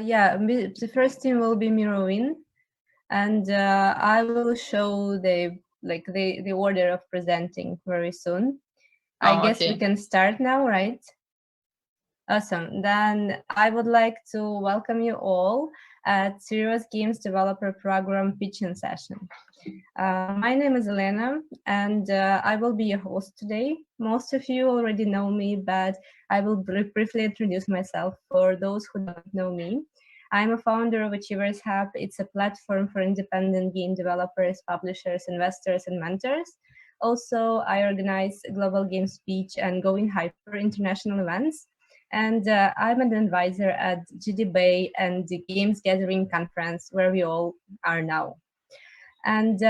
The first team will be Mirovin, and I will show the order of presenting very soon. I Oh, guess we okay. can start now, right? Awesome. Then I would like to welcome you all at Serious Games Developer Program pitching session. My name is Elena, and I will be your host today. Most of you already know me, but I will briefly introduce myself for those who don't know me. I'm a founder of Achievers Hub. It's a platform for independent game developers, publishers, investors, and mentors. Also, I organize global game speech and Going Hyper international events. And I'm an advisor at GD Bay and the Games Gathering Conference, where we all are now. And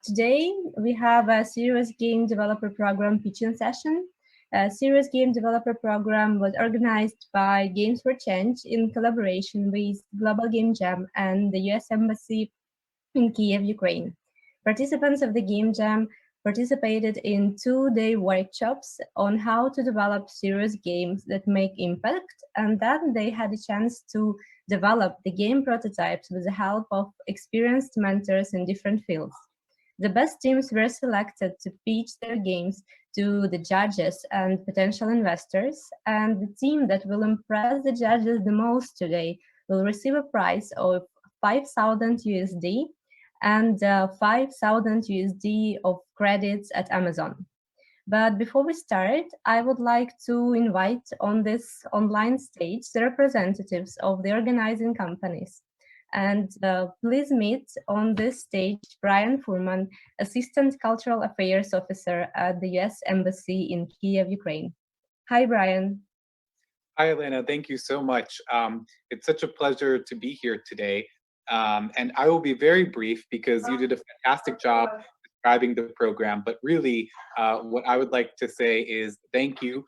today we have a serious game developer program pitching session. A serious game developer program was organized by Games for Change in collaboration with Global Game Jam and the US Embassy in Kyiv, Ukraine. Participants of the Game Jam participated in 2-day workshops on how to develop serious games that make impact, and then they had a chance to develop the game prototypes with the help of experienced mentors in different fields. The best teams were selected to pitch their games to the judges and potential investors, and the team that will impress the judges the most today will receive a prize of 5,000 USD and 5,000 USD of credits at Amazon. But before we start, I would like to invite on this online stage the representatives of the organizing companies. And please meet on this stage Brian Furman, Assistant Cultural Affairs Officer at the US Embassy in Kyiv, Ukraine. Hi, Brian. Hi, Elena. Thank you so much. It's such a pleasure to be here today. And I will be very brief because you did a fantastic job describing the program. But really, what I would like to say is thank you,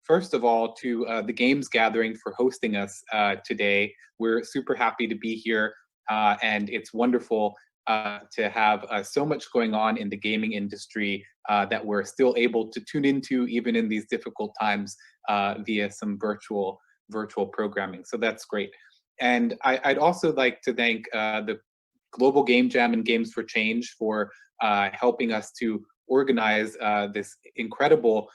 first of all, to the Games Gathering for hosting us today. We're super happy to be here, and it's wonderful to have so much going on in the gaming industry that we're still able to tune into even in these difficult times via some virtual programming. So that's great. And I'd also like to thank the Global Game Jam and Games for Change for helping us to organize this incredible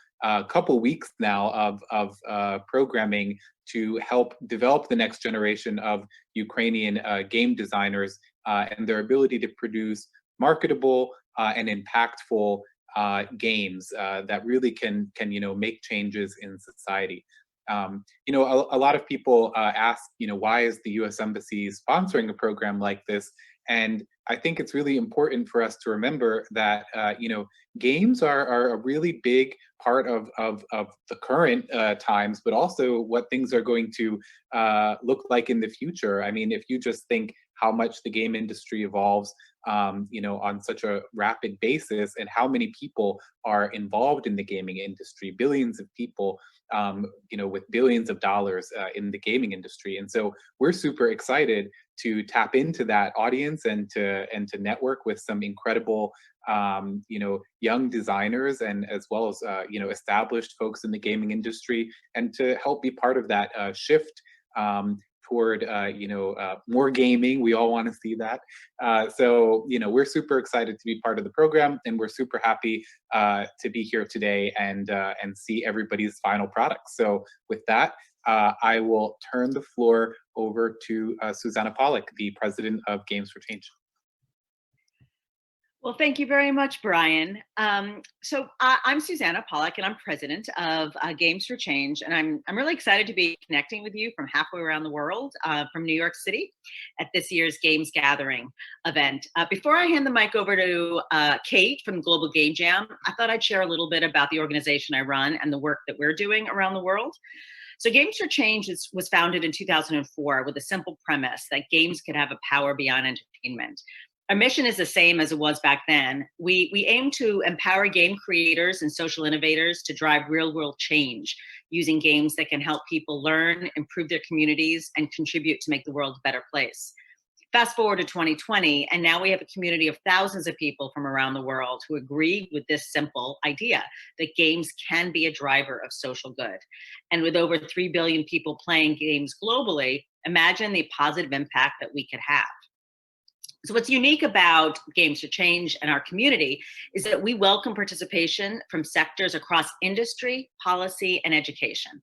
couple weeks now of programming to help develop the next generation of Ukrainian game designers and their ability to produce marketable and impactful games that really can make changes in society. A lot of people ask, why is the U.S. Embassy sponsoring a program like this? And I think it's really important for us to remember that, games are a really big part of the current times, but also what things are going to look like in the future. I mean, if you just think how much the game industry evolves, on such a rapid basis, and how many people are involved in the gaming industry, billions of people, with billions of dollars in the gaming industry. And so we're super excited to tap into that audience and to network with some incredible young designers, and as well as established folks in the gaming industry, and to help be part of that shift toward more gaming. We all want to see that. So we're super excited to be part of the program, and we're super happy to be here today and see everybody's final product. So with that, I will turn the floor over to Susanna Pollack, the president of Games for Change. Well, thank you very much, Brian. So I'm Susanna Pollack, and I'm president of Games for Change, and I'm really excited to be connecting with you from halfway around the world, from New York City, at this year's Games Gathering event. Before I hand the mic over to Kate from Global Game Jam, I thought I'd share a little bit about the organization I run and the work that we're doing around the world. So Games for Change was founded in 2004 with a simple premise that games could have a power beyond entertainment. Our mission is the same as it was back then. We aim to empower game creators and social innovators to drive real-world change using games that can help people learn, improve their communities, and contribute to make the world a better place. Fast forward to 2020, and now we have a community of thousands of people from around the world who agree with this simple idea that games can be a driver of social good. And with over 3 billion people playing games globally, imagine the positive impact that we could have. So what's unique about Games for Change and our community is that we welcome participation from sectors across industry, policy, and education.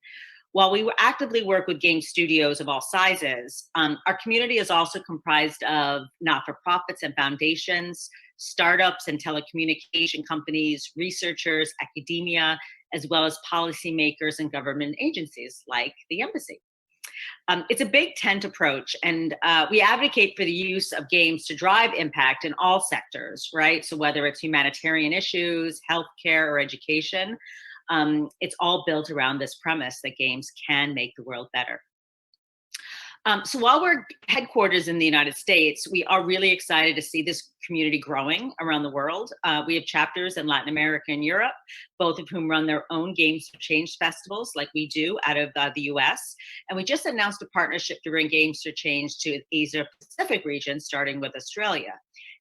While we actively work with game studios of all sizes, our community is also comprised of not-for-profits and foundations, startups and telecommunication companies, researchers, academia, as well as policymakers and government agencies like the embassy. It's a big tent approach, and we advocate for the use of games to drive impact in all sectors, right? So whether it's humanitarian issues, healthcare, or education, it's all built around this premise that games can make the world better. So while we're headquarters in the United States, we are really excited to see this community growing around the world. We have chapters in Latin America and Europe, both of whom run their own Games for Change festivals like we do out of the US. And we just announced a partnership to bring Games for Change to the Asia Pacific region, starting with Australia.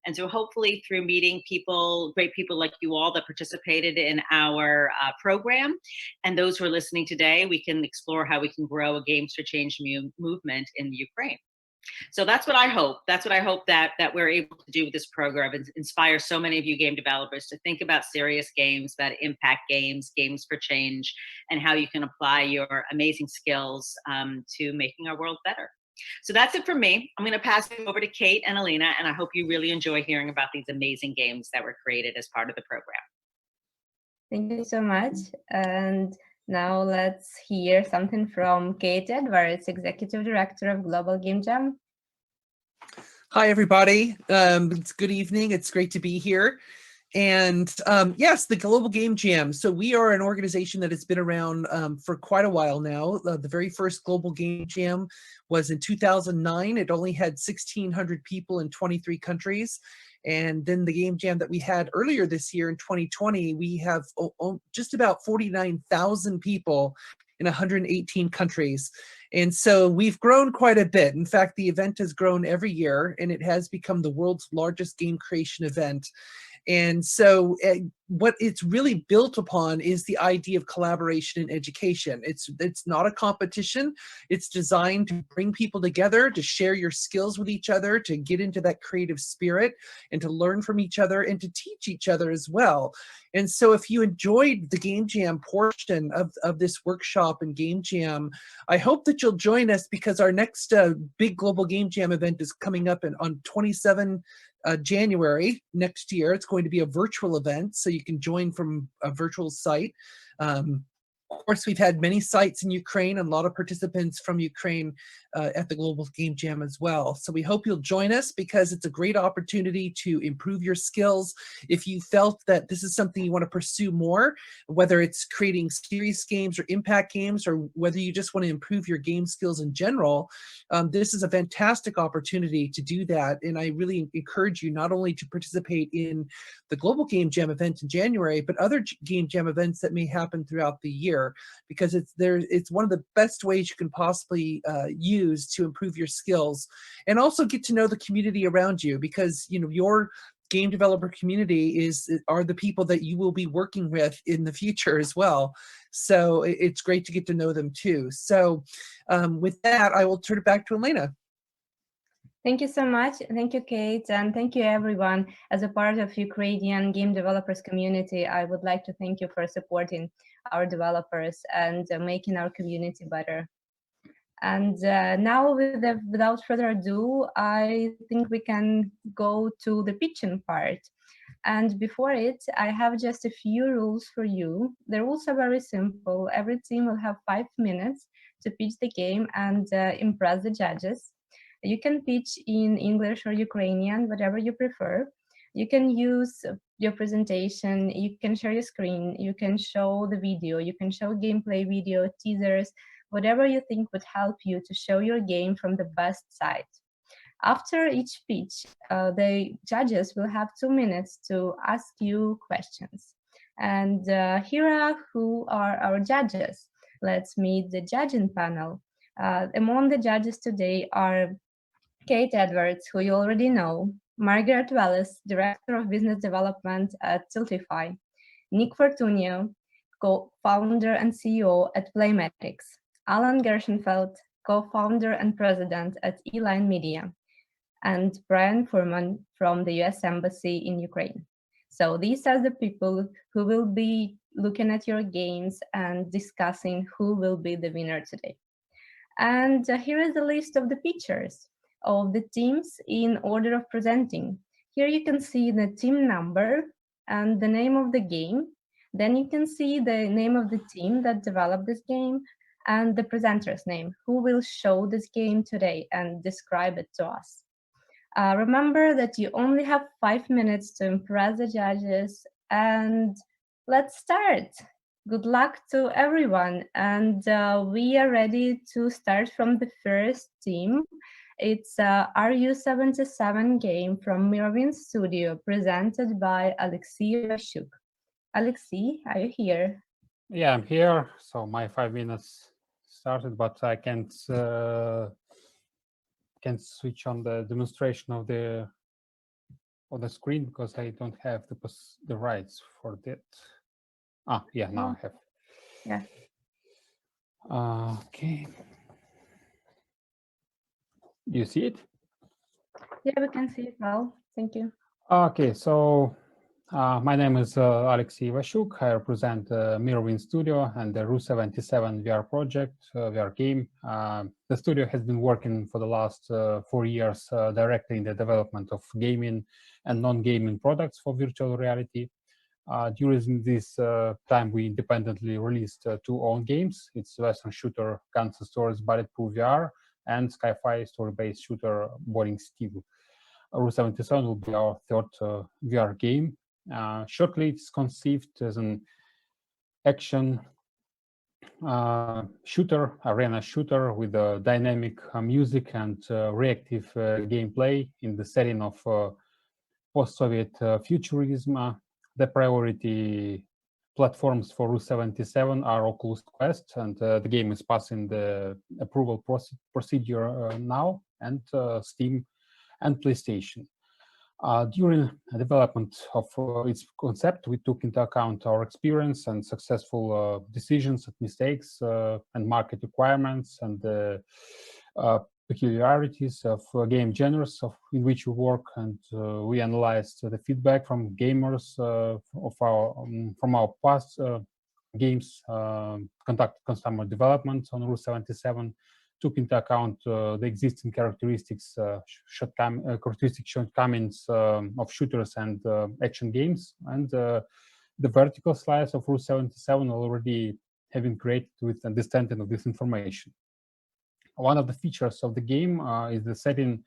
And so hopefully through meeting people, great people like you all that participated in our program, and those who are listening today, we can explore how we can grow a Games for Change movement in Ukraine. So that's what I hope. That's what I hope that we're able to do with this program, and inspire so many of you game developers to think about serious games that impact games, Games for Change, and how you can apply your amazing skills to making our world better. So that's it for me. I'm going to pass it over to Kate and Alina, and I hope you really enjoy hearing about these amazing games that were created as part of the program. Thank you so much. And now let's hear something from Kate Edwards, Executive Director of Global Game Jam. Hi, everybody. It's good evening. It's great to be here. And yes, the Global Game Jam. So we are an organization that has been around for quite a while now. The very first Global Game Jam was in 2009. It only had 1,600 people in 23 countries. And then the Game Jam that we had earlier this year in 2020, we have just about 49,000 people in 118 countries. And so we've grown quite a bit. In fact, the event has grown every year, and it has become the world's largest game creation event. And so what it's really built upon is the idea of collaboration in education. It's not a competition. It's designed to bring people together, to share your skills with each other, to get into that creative spirit, and to learn from each other, and to teach each other as well. And so if you enjoyed the Game Jam portion of this workshop and Game Jam, I hope that you'll join us, because our next big Global Game Jam event is coming up on 27 January next year. It's going to be a virtual event, so you can join from a virtual site. Of course, we've had many sites in Ukraine and a lot of participants from Ukraine at the Global Game Jam as well. So we hope you'll join us, because it's a great opportunity to improve your skills. If you felt that this is something you want to pursue more, whether it's creating serious games or impact games, or whether you just want to improve your game skills in general, this is a fantastic opportunity to do that. And I really encourage you not only to participate in the Global Game Jam event in January, but other Game Jam events that may happen throughout the year, because it's one of the best ways you can possibly use to improve your skills, and also get to know the community around you, because your game developer community are the people that you will be working with in the future as well. So it's great to get to know them too. So with that, I will turn it back to Elena. Thank you so much. Thank you, Kate, and thank you, everyone. As a part of Ukrainian game developers community, I would like to thank you for supporting our developers and making our community better. And now, without further ado, I think we can go to the pitching part. And before it, I have just a few rules for you. The rules are very simple. Every team will have 5 minutes to pitch the game and impress the judges. You can pitch in English or Ukrainian, whatever you prefer. You can use your presentation, you can share your screen, you can show the video, you can show gameplay video, teasers, whatever you think would help you to show your game from the best side. After each pitch, the judges will have 2 minutes to ask you questions. And here are who are our judges. Let's meet the judging panel. Among the judges today are Kate Edwards, who you already know, Margaret Wallace, Director of Business Development at Tiltify, Nick Fortunio, co-founder and CEO at Playmetrics, Alan Gershenfeld, co-founder and president at Eline Media, and Brian Furman from the US Embassy in Ukraine. So these are the people who will be looking at your games and discussing who will be the winner today. And here is the list of the pictures of the teams in order of presenting. Here you can see the team number and the name of the game. Then you can see the name of the team that developed this game and the presenter's name, who will show this game today and describe it to us. Remember that you only have 5 minutes to impress the judges, and let's start. Good luck to everyone, and we are ready to start from the first team. It's RU77 game from Mirvin Studio, presented by Alexei Vashuk. Alexei, are you here? Yeah, I'm here. So my 5 minutes started, but I can't switch on the demonstration of the screen because I don't have the rights for that. Ah, yeah, now I have. Yeah. Okay. Do you see it? Yeah, we can see it well. Thank you. Okay, so my name is Alexei Vashuk. I represent Mirvin Studio and the RU77 VR project, VR game. The studio has been working for the last 4 years directly in the development of gaming and non-gaming products for virtual reality. During this time, we independently released 2 own games. It's Western shooter Guns and Stories Bulletproof VR and sci-fi story-based shooter Boring Steel. RU77 will be our third VR game. Shortly, it's conceived as an action shooter, arena shooter with dynamic music and reactive gameplay in the setting of post-Soviet futurism. The priority platforms for RU77 are Oculus Quest, and the game is passing the approval procedure now, and Steam and PlayStation. During the development of its concept, we took into account our experience and successful decisions and mistakes and market requirements and the peculiarities of game genres in which we work, and we analyzed the feedback from gamers from our past games, conducted customer development on RU77, took into account the existing characteristics, shortcomings of shooters and action games, and the vertical slice of RU77 already having created with understanding of this information. One of the features of the game is the setting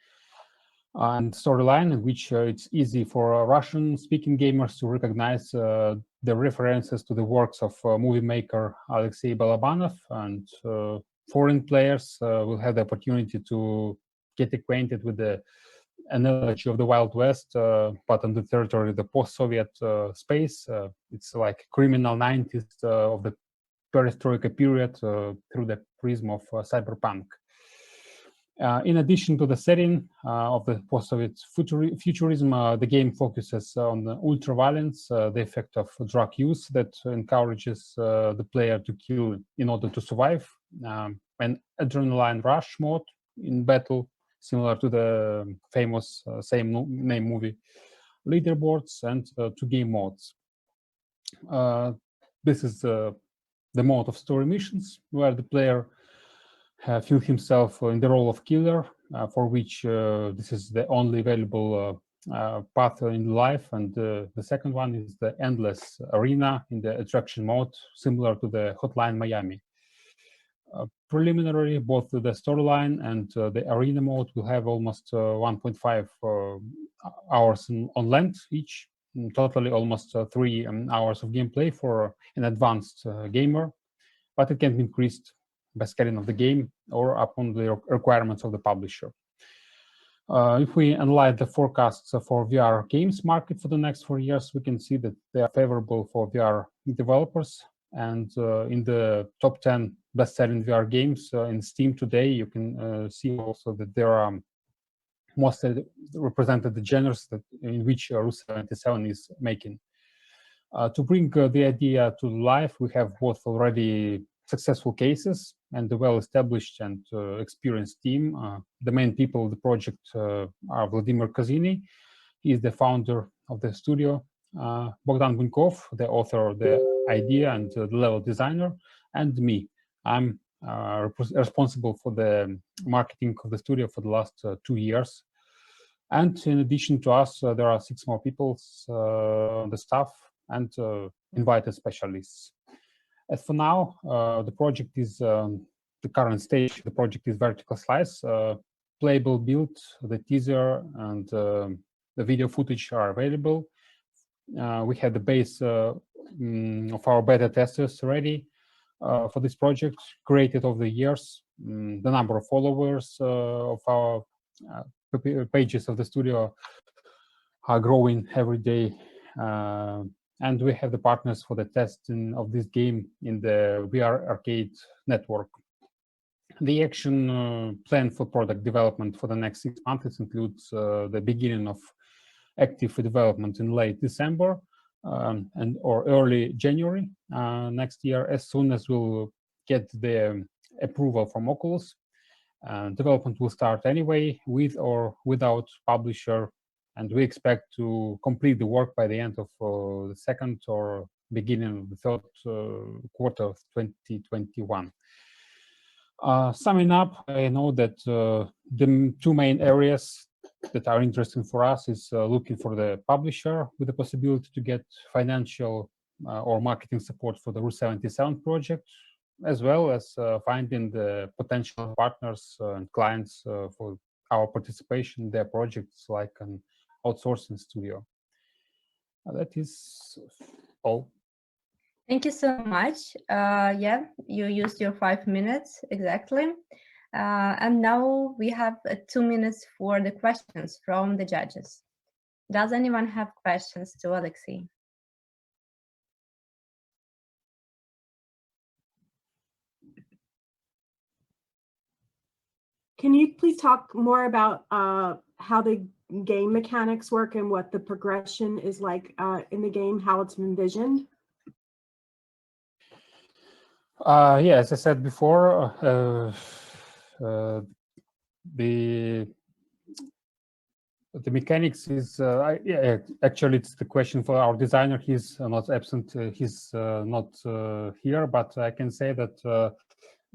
and storyline, in which it's easy for Russian-speaking gamers to recognize the references to the works of movie maker Alexei Balabanov, and foreign players will have the opportunity to get acquainted with the analogy of the Wild West, but on the territory of the post-Soviet space. It's like criminal 90s of the perestroika period through the prism of cyberpunk. In addition to the setting of the post-Soviet futurism, the game focuses on ultra-violence, the effect of drug use that encourages the player to kill in order to survive, an adrenaline rush mode in battle, similar to the famous same name movie, leaderboards, and 2 game modes. This is the mode of story missions, where the player feels himself in the role of killer, for which this is the only available path in life. And the second one is the endless arena in the attraction mode, similar to the Hotline Miami. Preliminary, both the storyline and the arena mode will have almost 1.5 hours on length each, totally almost 3 hours of gameplay for an advanced gamer, but it can be increased by scaling of the game or upon the requirements of the publisher. If we analyze the forecasts for VR games market for the next 4 years, we can see that they are favorable for VR developers. And in the top 10 best-selling VR games in Steam today, you can see also that there are mostly represented the genres in which Rus77 is making. To bring the idea to life, we have both already successful cases and a well-established and experienced team. The main people of the project are Vladimir Kozini. He is the founder of the studio. Bogdan Bunkov, the author of the idea and the level designer, and me. I'm responsible for the marketing of the studio for the last 2 years. And in addition to us, there are 6 more people on the staff and invited specialists. As for now, the project is the current stage. The project is vertical slice, playable build, the teaser and the video footage are available. We had the base of our beta testers ready for this project, created over the years. The number of followers of our pages of the studio are growing every day. And we have the partners for the testing of this game in the VR arcade network. The action plan for product development for the next 6 months includes the beginning of active development in late December or early January next year, as soon as we'll get the approval from Oculus. Development will start anyway, with or without publisher, and we expect to complete the work by the end of the second or beginning of the third quarter of 2021. Summing up, I know that the 2 main areas that are interesting for us is looking for the publisher with the possibility to get financial or marketing support for the Rus77 project, as well as finding the potential partners and clients for our participation in their projects, like an outsourcing studio. That is all. Thank you so much. Yeah, you used your 5 minutes exactly. And now we have 2 minutes for the questions from the judges. Does anyone have questions to Alexey? Can you please talk more about how the game mechanics work and what the progression is like in the game, how it's envisioned? Yeah, as I said before, the mechanics is yeah, actually it's the question for our designer. He's not absent. He's not here, but I can say that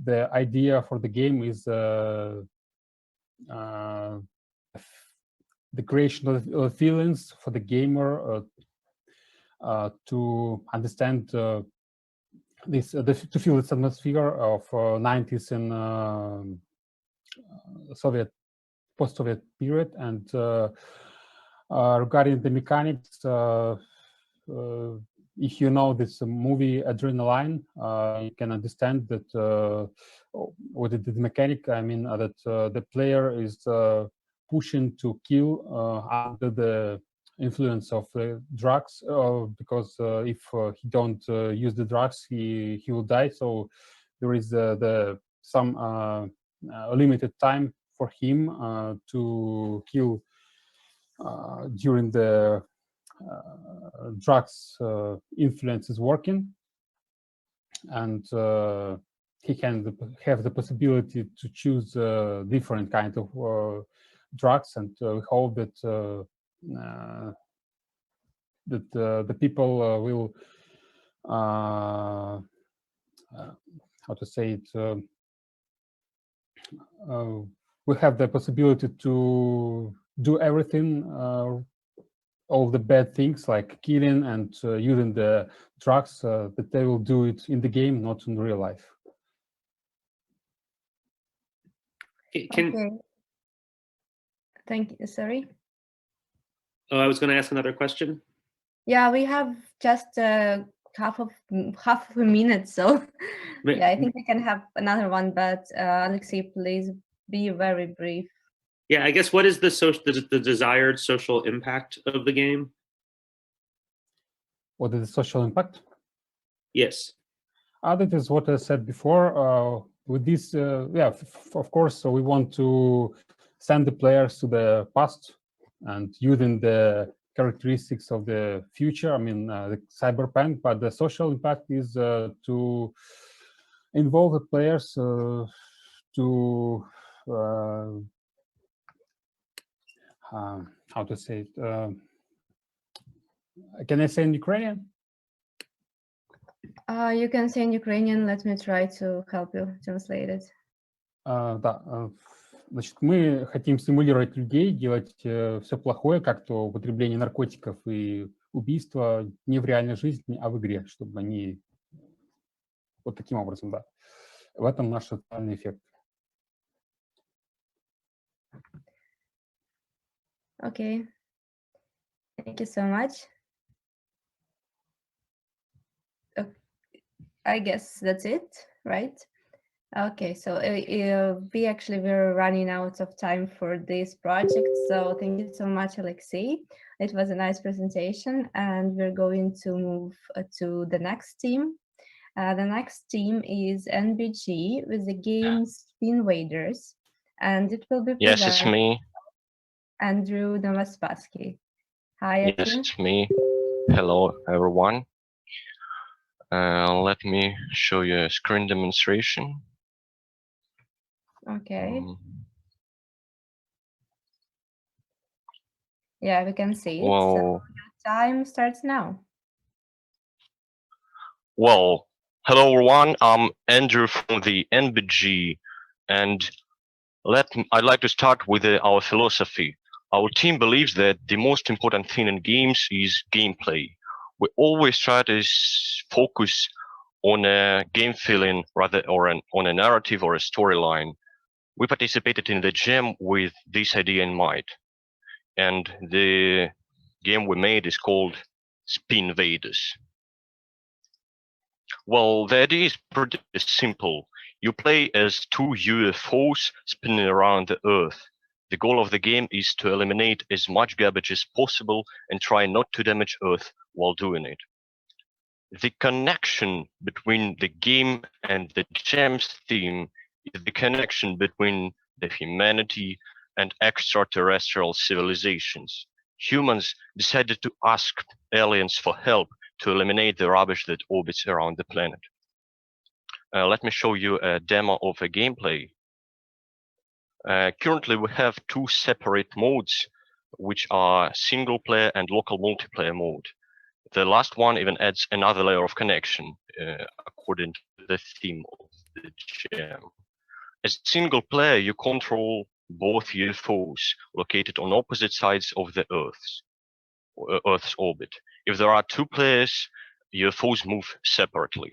the idea for the game is the creation of feelings for the gamer to understand this, to feel this atmosphere of 90s and post-Soviet period. And regarding the mechanics, if you know this movie Adrenaline, you can understand that with the mechanic, I mean that the player is pushing to kill under the influence of the drugs, because if he don't use the drugs, he will die. So there is some limited time for him to kill during the drugs influence is working, and he can have the possibility to choose different kind of drugs, and we hope that the people will how to say it, we have the possibility to do everything, all the bad things like killing and using the drugs, that they will do it in the game, not in real life. Okay. Thank you. Sorry. Oh, I was going to ask another question. Yeah, we have just half of a minute, so yeah, I think we can have another one. But Alexey, please be very brief. Yeah, I guess what is the desired social impact of the game? What is the social impact? Yes. That is what I said before. With this, yeah, of course, so we want to send the players to the past and using the characteristics of the future, I mean, the cyberpunk, but the social impact is to involve the players to how to say it? Can I say in Ukrainian? You can say in Ukrainian. Let me try to help you translate it. Да, значит, мы хотим стимулировать людей делать все плохое, как то употребление наркотиков и убийства, не в реальной жизни, а в игре, чтобы они вот таким образом, да. В этом наш социальный эффект. Okay. Thank you so much. I guess that's it, right? Okay, so we actually were running out of time for this project. So thank you so much, Alexei. It was a nice presentation, and we're going to move to the next team. The next team is NBG with the game Spin Vaders, and it will be Yes, it's presented me. by Andrew Novospassky. Hi, Yes, Andrew. it's me. Hello, everyone. Let me show you a screen demonstration. Okay. Yeah, we can see it. So Well, your time starts now. well, hello, everyone. I'm Andrew from the NBG, and I'd like to start with our philosophy. Our team believes that the most important thing in games is gameplay. We always try to focus on a game feeling rather on a narrative or a storyline. We participated in the jam with this idea in mind, and the game we made is called Spin Vaders. Well, the idea is pretty simple. You play as two UFOs spinning around the Earth. The goal of the game is to eliminate as much garbage as possible and try not to damage Earth while doing it. The connection between the game and the jam's theme is the connection between the humanity and extraterrestrial civilizations. Humans decided to ask aliens for help to eliminate the rubbish that orbits around the planet. Let me show you a demo of a gameplay. Currently, we have two separate modes, which are single player and local multiplayer mode. The last one even adds another layer of connection, according to the theme of the jam. As single player, you control both UFOs located on opposite sides of the Earth's orbit. If there are two players, UFOs move separately.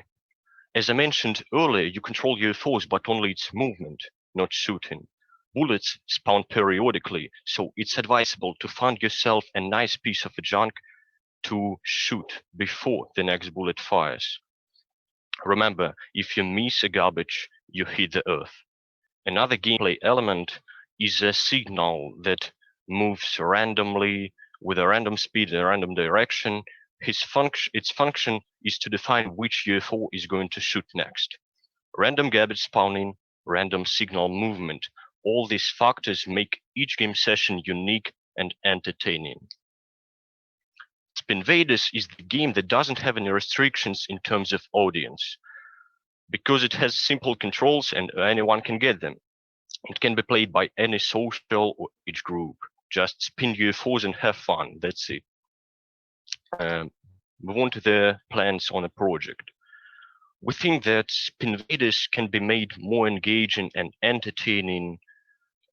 As I mentioned earlier, you control UFOs, but only its movement, not shooting. Bullets spawn periodically, so it's advisable to find yourself a nice piece of junk to shoot before the next bullet fires. Remember, if you miss a garbage, you hit the Earth. Another gameplay element is a signal that moves randomly with a random speed and a random direction. Its function is to define which UFO is going to shoot next. Random garbage spawning, random signal movement. All these factors make each game session unique and entertaining. Spin Vaders is the game that doesn't have any restrictions in terms of audience, because it has simple controls and anyone can get them. It can be played by any social or age group. Just spin UFOs and have fun, that's it. Move on to the plans on a project. We think that Spin Vaders can be made more engaging and entertaining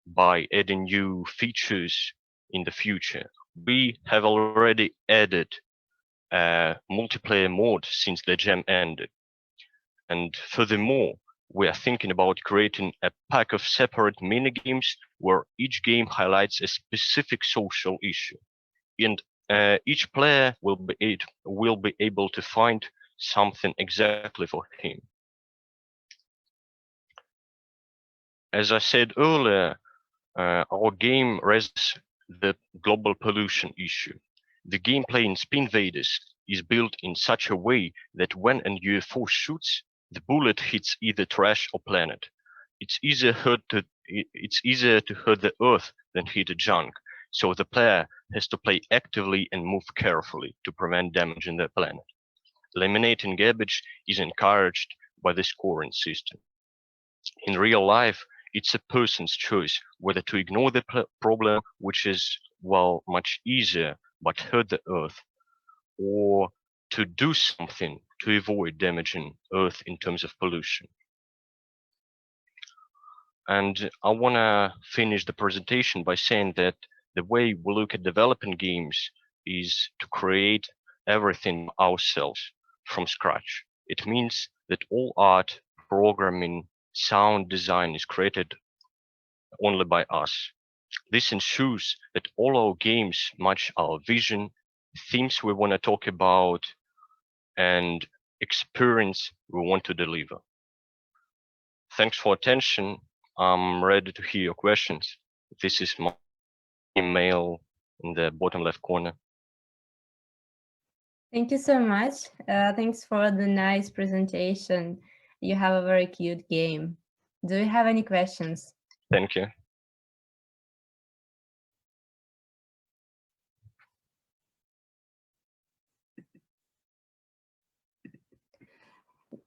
by adding new features in the future. We have already added a multiplayer mode since the jam ended. And furthermore, we are thinking about creating a pack of separate minigames where each game highlights a specific social issue. And each player will be able to find something exactly for him. As I said earlier, our game raises the global pollution issue. The gameplay in Spin Vaders is built in such a way that when a UFO shoots, the bullet hits either trash or planet. It's easier hurt to it's easier to hurt the earth than hit a junk. So the player has to play actively and move carefully to prevent damaging their planet. Eliminating garbage is encouraged by the scoring system. In real life, it's a person's choice whether to ignore the problem, which is, well, much easier, but hurt the earth, or to do something to avoid damaging earth in terms of pollution. And I want to finish the presentation by saying that the way we look at developing games is to create everything ourselves from scratch. It means that all art, programming, sound design is created only by us. This ensures that all our games match our vision, themes we want to talk about, and experience we want to deliver. Thanks for attention. I'm ready to hear your questions. This is my email in the bottom left corner. Thank you so much. Thanks for the nice presentation. You have a very cute game. Do you have any questions? Thank you.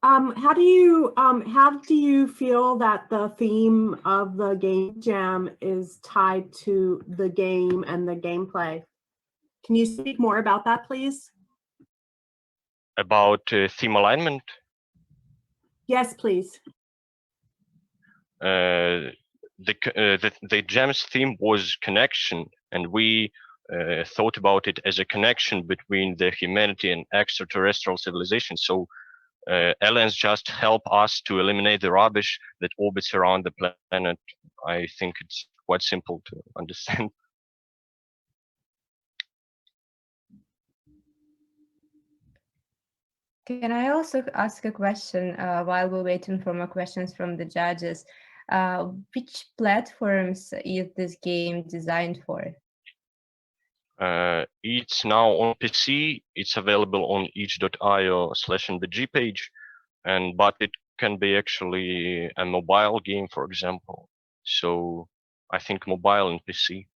How do you feel that the theme of the game jam is tied to the game and the gameplay? Can you speak more about that, please? About theme alignment? Yes, please. The jam's theme was connection, and we thought about it as a connection between the humanity and extraterrestrial civilization. So aliens just help us to eliminate the rubbish that orbits around the planet. I think it's quite simple to understand. Can I also ask a question while we're waiting for more questions from the judges? Which platforms is this game designed for? It's now on PC. It's available on itch.io/mbg page, but it can be actually a mobile game, for example. So I think mobile and PC.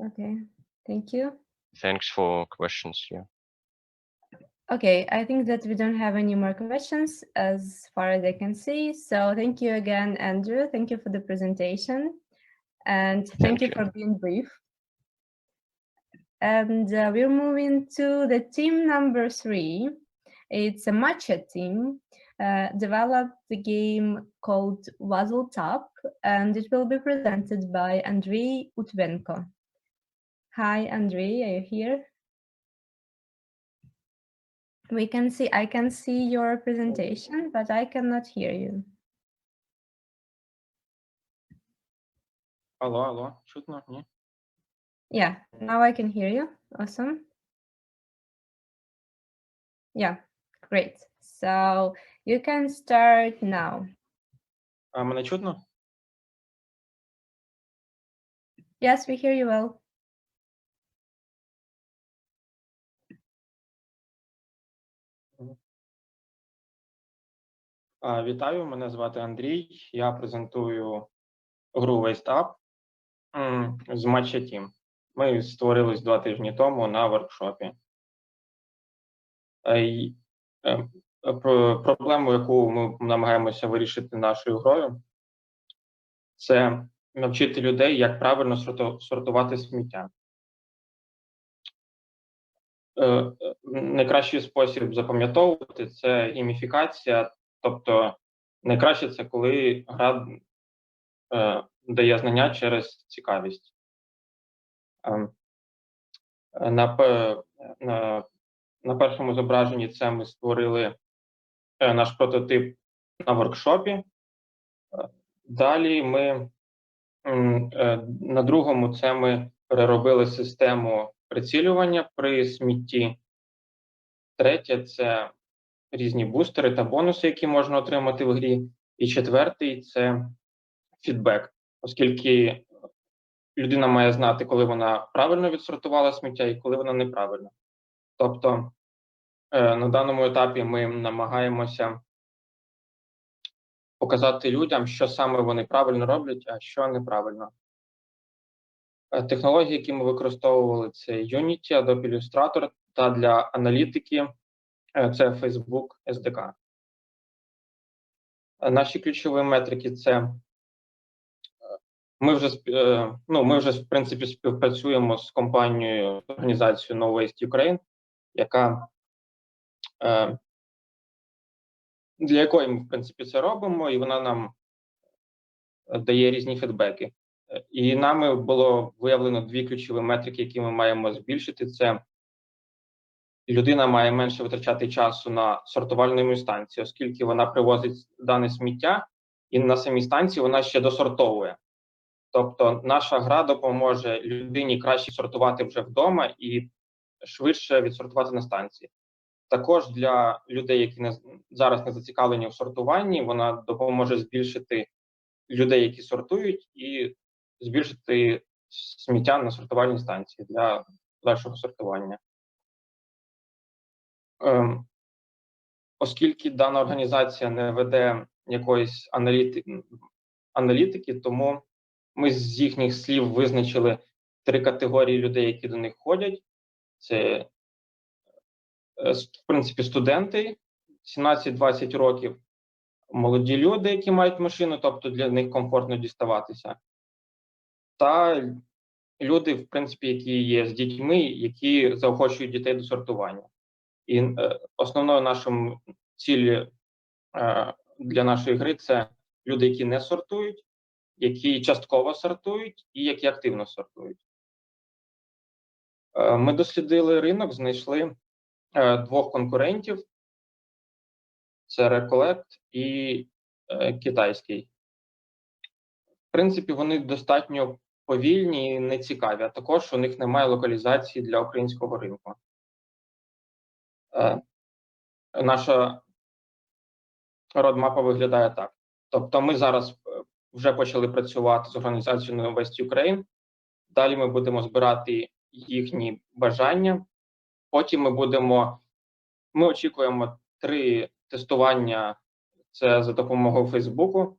Okay, thank you. Thanks for questions. Yeah. Okay, I think that we don't have any more questions as far as I can see. So thank you again, Andrew. Thank you for the presentation. And thank you for being brief. And we're moving to the team number 3. It's a matcha team, developed the game called Puzzle Top, and it will be presented by Andrei Utvenko. Hi, Andrei, are you here? I can see your presentation, but I cannot hear you. Алло, чутно? Ні? Yeah, now I can hear you. Awesome. Yeah, great. So you can start now. А мене чутно? Yes, we hear you well. Вітаю, мене звати Андрій. Я презентую гру Waste Up з Matcha Team. Ми створились 2 тижні тому на воркшопі. Проблему, яку ми намагаємося вирішити нашою грою, це навчити людей, як правильно сортувати сміття. Найкращий спосіб запам'ятовувати – це гейміфікація. Тобто найкраще це, коли гра дає знання через цікавість. На першому зображенні це ми створили наш прототип на воркшопі. Далі ми на другому це ми переробили систему прицілювання при смітті. Третє – це різні бустери та бонуси, які можна отримати в грі. І четвертий – це фідбек, оскільки людина має знати, коли вона правильно відсортувала сміття і коли вона неправильно. Тобто на даному етапі ми намагаємося показати людям, що саме вони правильно роблять, а що неправильно. Технології, які ми використовували, це Unity, Adobe Illustrator, та для аналітики це Facebook SDK. Наші ключові метрики – це ми вже в принципі співпрацюємо з компанією, організацією No Waste Ukraine, яка для якої ми в принципі це робимо, і вона нам дає різні фідбеки. І нами було виявлено дві ключові метрики, які ми маємо збільшити. Це людина має менше витрачати часу на сортувальному станції, оскільки вона привозить дане сміття, і на самій станції вона ще досортовує. Тобто наша гра допоможе людині краще сортувати вже вдома і швидше відсортувати на станції. Також для людей, які зараз не зацікавлені в сортуванні, вона допоможе збільшити людей, які сортують, і збільшити сміття на сортувальній станції для подальшого сортування. Оскільки дана організація не веде якоїсь аналітики, тому ми з їхніх слів визначили 3 категорії людей, які до них ходять. Це, в принципі, студенти 17-20 років, молоді люди, які мають машину, тобто для них комфортно діставатися, та люди, в принципі, які є з дітьми, які заохочують дітей до сортування. І основною нашою ціллю для нашої гри – це люди, які не сортують, які частково сортують і які активно сортують. Ми дослідили ринок, знайшли 2 конкурентів – це Recollect і китайський. В принципі, вони достатньо повільні і нецікаві, а також у них немає локалізації для українського ринку. Наша родмапа виглядає так. Тобто ми зараз вже почали працювати з організацією No Waste Ukraine, далі ми будемо збирати їхні бажання, потім ми очікуємо 3 тестування, це за допомогою Фейсбуку.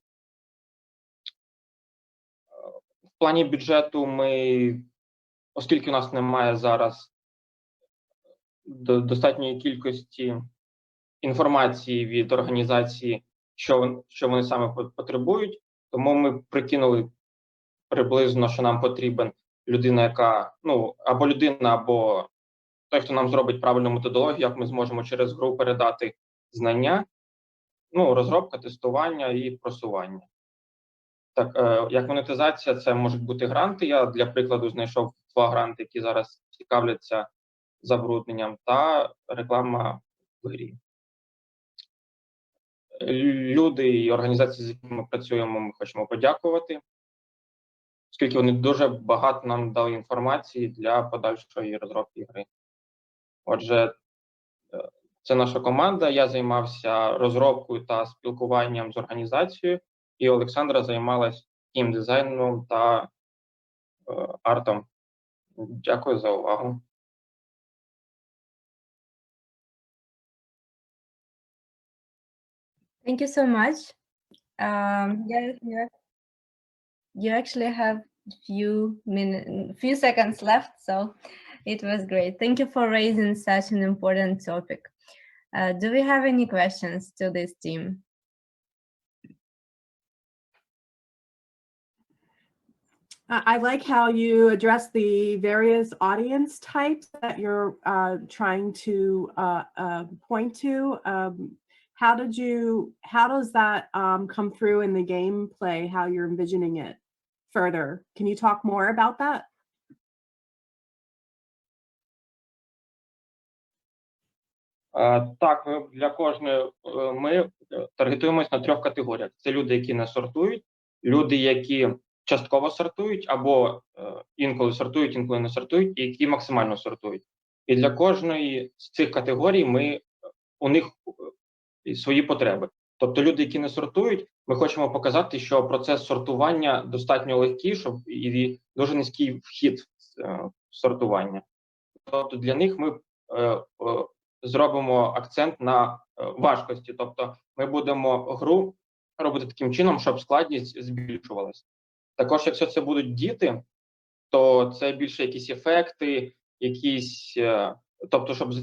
В плані бюджету оскільки у нас немає зараз достатньої кількості інформації від організації, що вони саме потребують, тому ми прикинули приблизно, що нам потрібен людина, яка, або людина, або той, хто нам зробить правильну методологію, як ми зможемо через гру передати знання, розробка, тестування і просування. Так, як монетизація, це можуть бути гранти. Я, для прикладу, знайшов 2 гранти, які зараз цікавляться забрудненням, та реклама в грі. Люди і організації, з якими ми працюємо, ми хочемо подякувати, оскільки вони дуже багато нам дали інформації для подальшої розробки гри. Отже, це наша команда, я займався розробкою та спілкуванням з організацією, і Олександра займалась тім-дизайном та артом. Дякую за увагу. Thank you so much. You actually have few seconds left, so it was great. Thank you for raising such an important topic. Do we have any questions to this team? I like how you address the various audience types that you're trying to point to. How does that come through in the gameplay, how you're envisioning it further? Can you talk more about that? Так, для кожної ми таргетуємось на 3 категоріях. Це люди, які не сортують, люди, які частково сортують, або інколи сортують, інколи не сортують, і які максимально сортують. І для кожної з цих категорій у них свої потреби. Тобто люди, які не сортують, ми хочемо показати, що процес сортування достатньо легкий, і дуже низький вхід в сортування. Тобто для них ми зробимо акцент на важкості. Тобто ми будемо гру робити таким чином, щоб складність збільшувалась. Також, якщо це будуть діти, то це більше якісь ефекти, якісь, тобто, щоб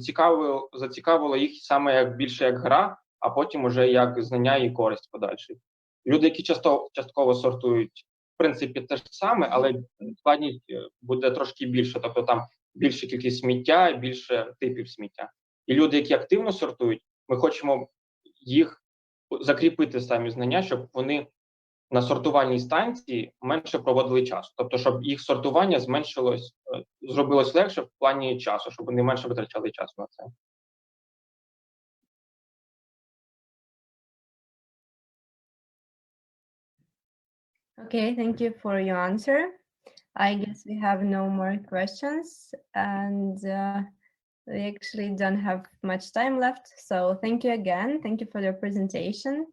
зацікавило їх саме як більше як гра, а потім уже як знання і користь подальшої. Люди, які частково сортують, в принципі, те ж саме, але складність буде трошки більше, тобто там більша кількість сміття, більше типів сміття. І люди, які активно сортують, ми хочемо їх закріпити самі знання, щоб вони на сортувальній станції менше проводили часу. Тобто, щоб їх сортування зменшилось, зробилось легше в плані часу, щоб вони менше витрачали часу на це. Okay, thank you for your answer. I guess we have no more questions, and we actually don't have much time left. So thank you again. Thank you for your presentation.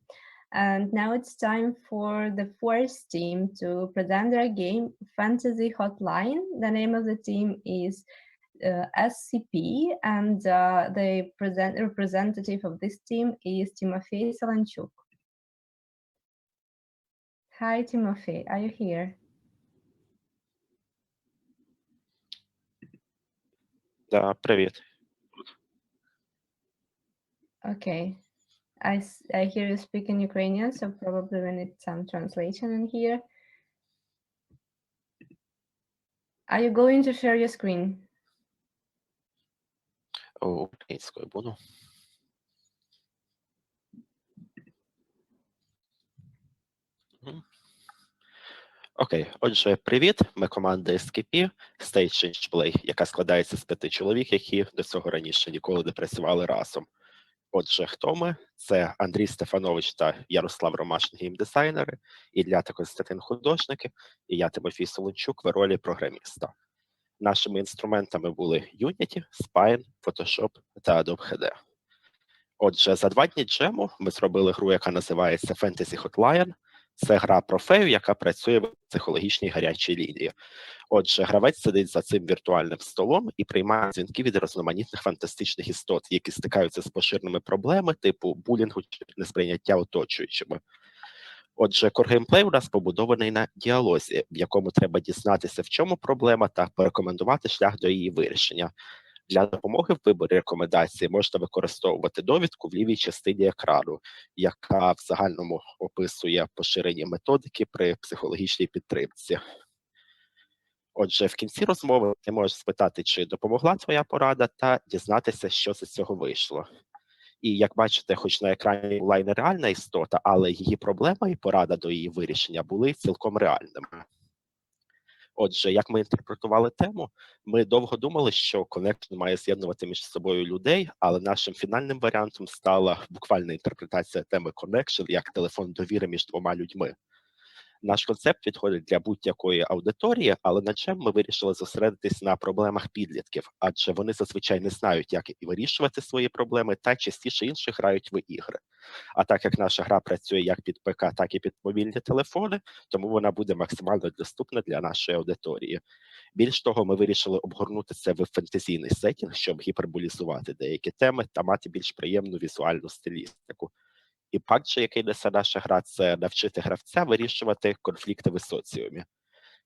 And now it's time for the fourth team to present their game, Fantasy Hotline. The name of the team is SCP, and the representative of this team is Timofey Salanchuk. Hi, Timofey, are you here? Да, привіт. Okay, I hear you speak in Ukrainian, so probably we need some translation in here. Are you going to share your screen? Українською буду. Окей, отже, привіт. Ми команда SKP, Stage Change Play, яка складається з 5 чоловік, які до цього раніше ніколи не працювали разом. Отже, хто ми? Це Андрій Стефанович та Ярослав Ромашин, геймдизайнери, Ілля та Константин художники, і я, Тимофій Солончук, в ролі програміста. Нашими інструментами були Unity, Spine, Photoshop та Adobe HD. Отже, за 2 дні джему ми зробили гру, яка називається Fantasy Hotline. Це гра про фею, яка працює в психологічній гарячій лінії. Отже, гравець сидить за цим віртуальним столом і приймає дзвінки від різноманітних фантастичних істот, які стикаються з поширеними проблемами, типу булінгу чи несприйняття оточуючими. Отже, кор геймплей у нас побудований на діалозі, в якому треба дізнатися, в чому проблема, та порекомендувати шлях до її вирішення. Для допомоги в виборі рекомендацій можна використовувати довідку в лівій частині екрану, яка в загальному описує поширені методики при психологічній підтримці. Отже, в кінці розмови ти можеш спитати, чи допомогла твоя порада, та дізнатися, що з цього вийшло. І, як бачите, хоч на екрані була й нереальна істота, але її проблема і порада до її вирішення були цілком реальними. Отже, як ми інтерпретували тему, ми довго думали, що Connection має з'єднувати між собою людей, але нашим фінальним варіантом стала буквальна інтерпретація теми Connection як телефон довіри між 2 людьми. Наш концепт підходить для будь-якої аудиторії, але на чим ми вирішили зосередитись на проблемах підлітків, адже вони зазвичай не знають, як вирішувати свої проблеми, та частіше інших грають в ігри. А так як наша гра працює як під ПК, так і під мобільні телефони, тому вона буде максимально доступна для нашої аудиторії. Більш того, ми вирішили обгорнути це в фентезійний сеттінг, щоб гіперболізувати деякі теми та мати більш приємну візуальну стилістику. Імпакт же, який несе наша гра, це навчити гравця вирішувати конфлікти в соціумі.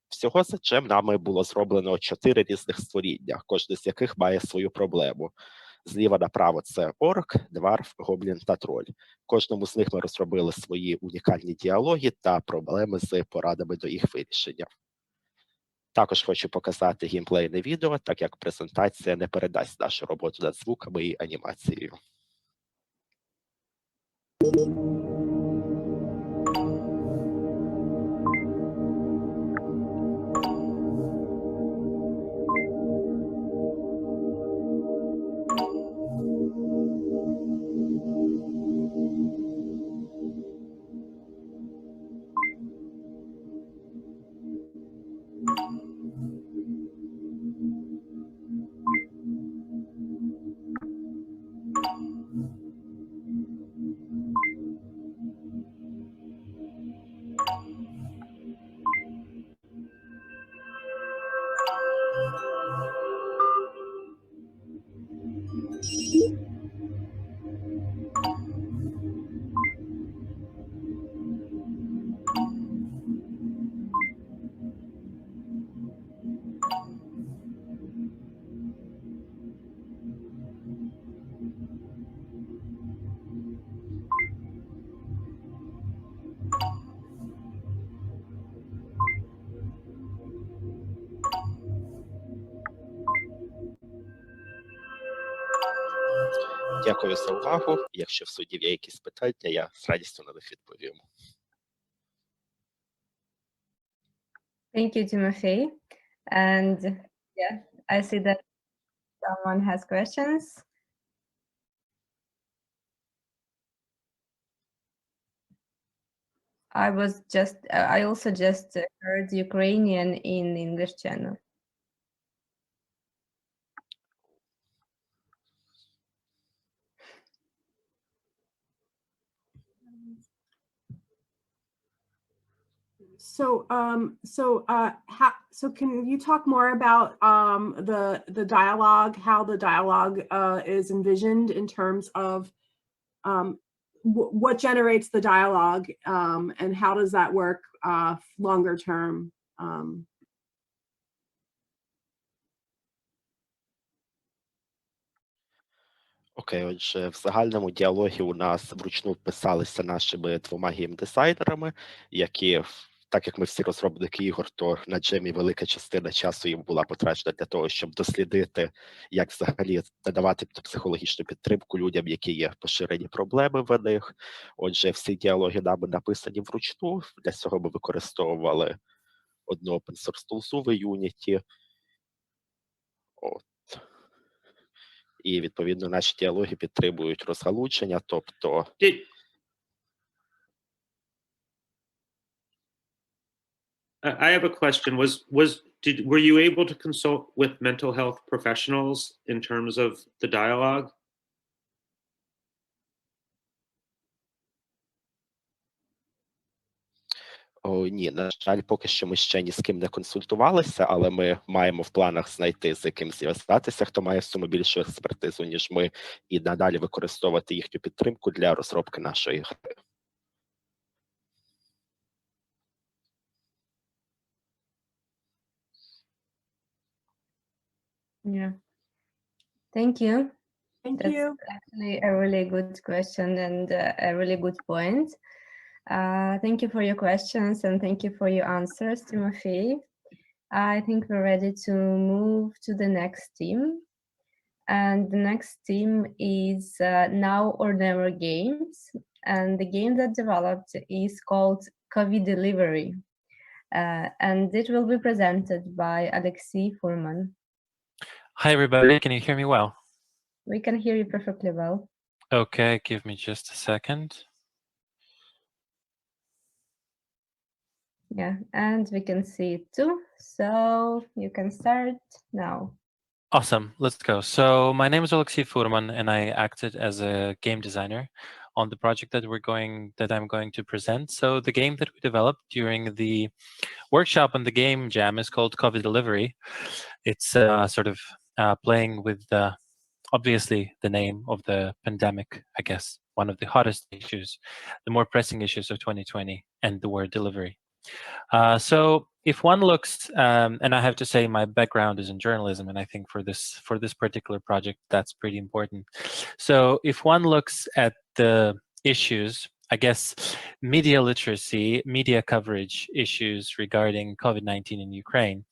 Всього за чим нами було зроблено 4 різних створіння, кожне з яких має свою проблему. Зліва направо це орк, дварф, гоблін та троль. Кожному з них ми розробили свої унікальні діалоги та проблеми з порадами до їх вирішення. Також хочу показати геймплейне відео, так як презентація не передасть нашу роботу над звуками і анімацією. Дякую за увагу. Якщо в суддів є якісь питання, я з радістю на них відповім. Thank you, Timofey. And yeah, I see that someone has questions. I also just heard Ukrainian in English channel. So can you talk more about the dialogue, how the dialogue is envisioned in terms of what generates the dialogue, and how does that work longer term? Окей, отже, в загальному діалоги у нас вручну писалися нашими двома геймдизайнерами, які, так як ми всі розробники ігор, то на джемі велика частина часу їм була потрачена для того, щоб дослідити, як взагалі надавати психологічну підтримку людям, які є поширені проблеми в них. Отже, всі діалоги нами написані вручну. Для цього ми використовували одну open-source тулзу в Unity. От. І, відповідно, наші діалоги підтримують розгалудження, тобто... I have a question. Were you able to consult with mental health professionals in terms of the dialogue? Ні, на жаль, поки що ми ще ні з ким не консультувалися, але ми маємо в планах знайти, з яким зв'язатися, хто має в цьому більшу експертизу, ніж ми, і надалі використовувати їхню підтримку для розробки нашої гри. Yeah. Thank you. Thank you. Actually a really good question and a really good point. Thank you for your questions and thank you for your answers, Timofey. I think we're ready to move to the next team. And the next team is Now or Never Games. And the game that developed is called Kyiv Delivery. And it will be presented by Alexei Furman. Hi, everybody. Can you hear me well? We can hear you perfectly well. Okay, give me just a second. Yeah, and we can see it too. So you can start now. Awesome. Let's go. So my name is Alexei Furman, and I acted as a game designer on the project that I'm going to present. So the game that we developed during the workshop and the game jam is called Kyiv Delivery. It's sort of playing with obviously the name of the pandemic, I guess, one of the hottest issues, the more pressing issues of 2020, and the word delivery. So if one looks, and I have to say my background is in journalism, and I think for this particular project, that's pretty important. So if one looks at the issues, I guess, media literacy, media coverage issues regarding COVID-19 in Ukraine,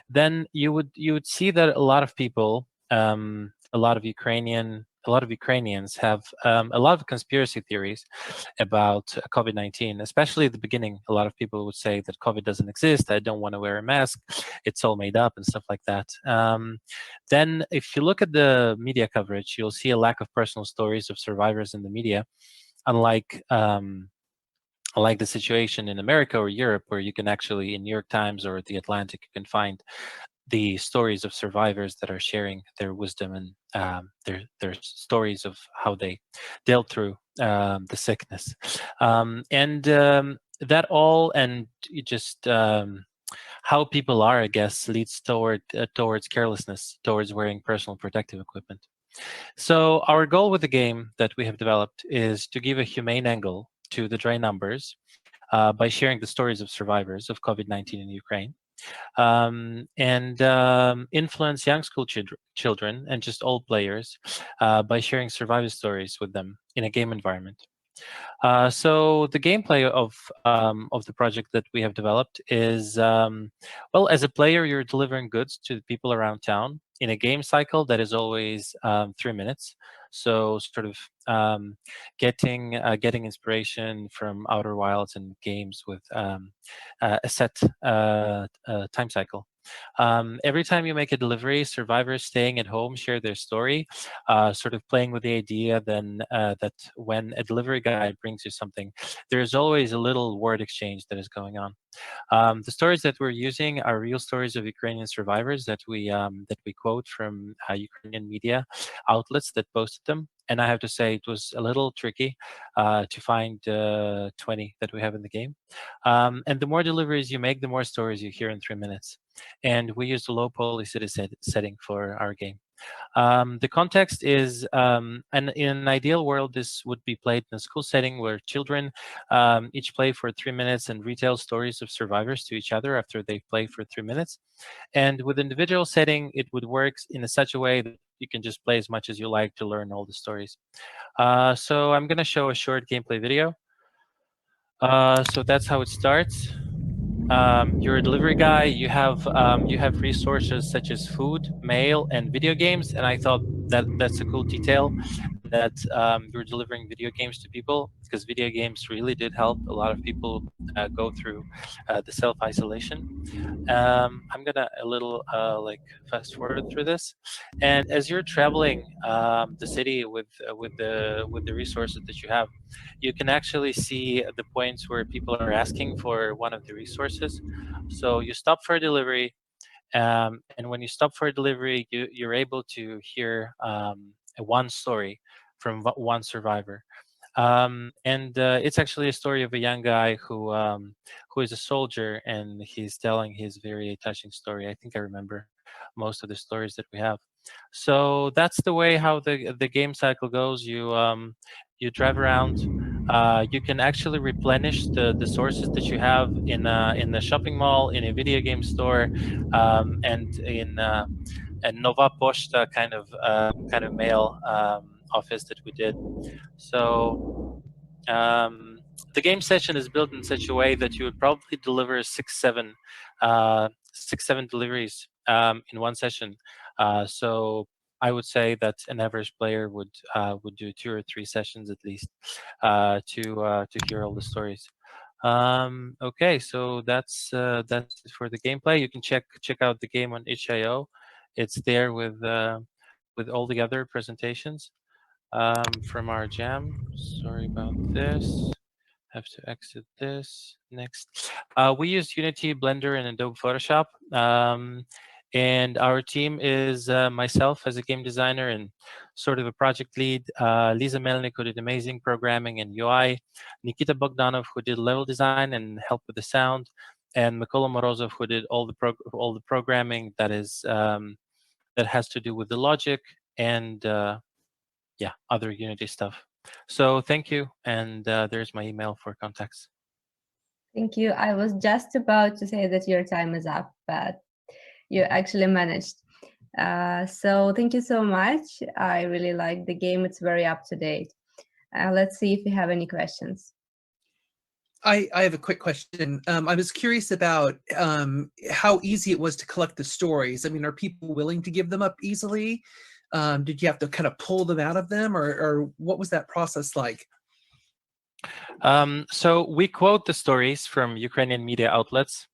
then you would see that a lot of people, a lot of Ukrainians have a lot of conspiracy theories about COVID-19, especially at the beginning. A lot of people would say that COVID doesn't exist. I don't want to wear a mask. It's all made up and stuff like that. Then if you look at the media coverage, you'll see a lack of personal stories of survivors in the media, unlike the situation in America or Europe, where you can actually, in New York Times or The Atlantic, you can find the stories of survivors that are sharing their wisdom and their stories of how they dealt through the sickness. That all, and just how people are, I guess, leads towards carelessness, towards wearing personal protective equipment. So our goal with the game that we have developed is to give a humane angle to the dry numbers by sharing the stories of survivors of COVID-19 in Ukraine. And influence young school children and just all players by sharing survivor stories with them in a game environment. So the gameplay of the project that we have developed is, well, as a player, you're delivering goods to the people around town in a game cycle that is always 3 minutes. So sort of getting inspiration from Outer Wilds and games with a set time cycle. Every time you make a delivery, survivors staying at home share their story, sort of playing with the idea then that when a delivery guy brings you something, there's always a little word exchange that is going on. The stories that we're using are real stories of Ukrainian survivors that we quote from Ukrainian media outlets that posted them. And I have to say it was a little tricky to find 20 that we have in the game. And the more deliveries you make, the more stories you hear in 3 minutes. And we used a low poly setting for our game. The context is, in an ideal world, this would be played in a school setting where children each play for 3 minutes and retell stories of survivors to each other after they've played for 3 minutes. And with individual setting, it would work in such a way that you can just play as much as you like to learn all the stories. So I'm going to show a short gameplay video. So that's how it starts. You're a delivery guy. You have resources such as food, mail, and video games. And I thought that that's a cool detail that you're delivering video games to people, because video games really did help a lot of people go through the self-isolation. I'm gonna a little like fast forward through this, and as you're traveling the city with the resources that you have, you can actually see the points where people are asking for one of the resources. So you stop for a delivery, and when you stop for a delivery, you're able to hear one story from one survivor. And it's actually a story of a young guy who is a soldier, and he's telling his very touching story. I think I remember most of the stories that we have. So that's the way how the game cycle goes. You drive around. You can actually replenish the sources that you have in the shopping mall, in a video game store, and in a Nova Poshta kind of mail office that we did. So the game session is built in such a way that you would probably deliver 6-7 deliveries in one session. So I would say that an average player would do 2 or 3 sessions at least to hear all the stories. Okay, so that's it for the gameplay. You can check out the game on itch.io. It's there with all the other presentations from our jam. Sorry about this. Have to exit this. Next. We use Unity, Blender, and Adobe Photoshop. And our team is myself as a game designer and sort of a project lead, Lisa Melnik, who did amazing programming and UI, Nikita Bogdanov, who did level design and helped with the sound, and Mykola Morozov, who did all the programming that is that has to do with the logic and yeah, other Unity stuff. So thank you, and there's my email for contacts. Thank you. I was just about to say that your time is up, but you actually managed. So thank you so much. I really like the game. It's very up to date. Let's see if you have any questions. I have a quick question. I was curious about how easy it was to collect the stories. I mean, are people willing to give them up easily? Did you have to kind of pull them out of them, or what was that process like? So we quote the stories from Ukrainian media outlets.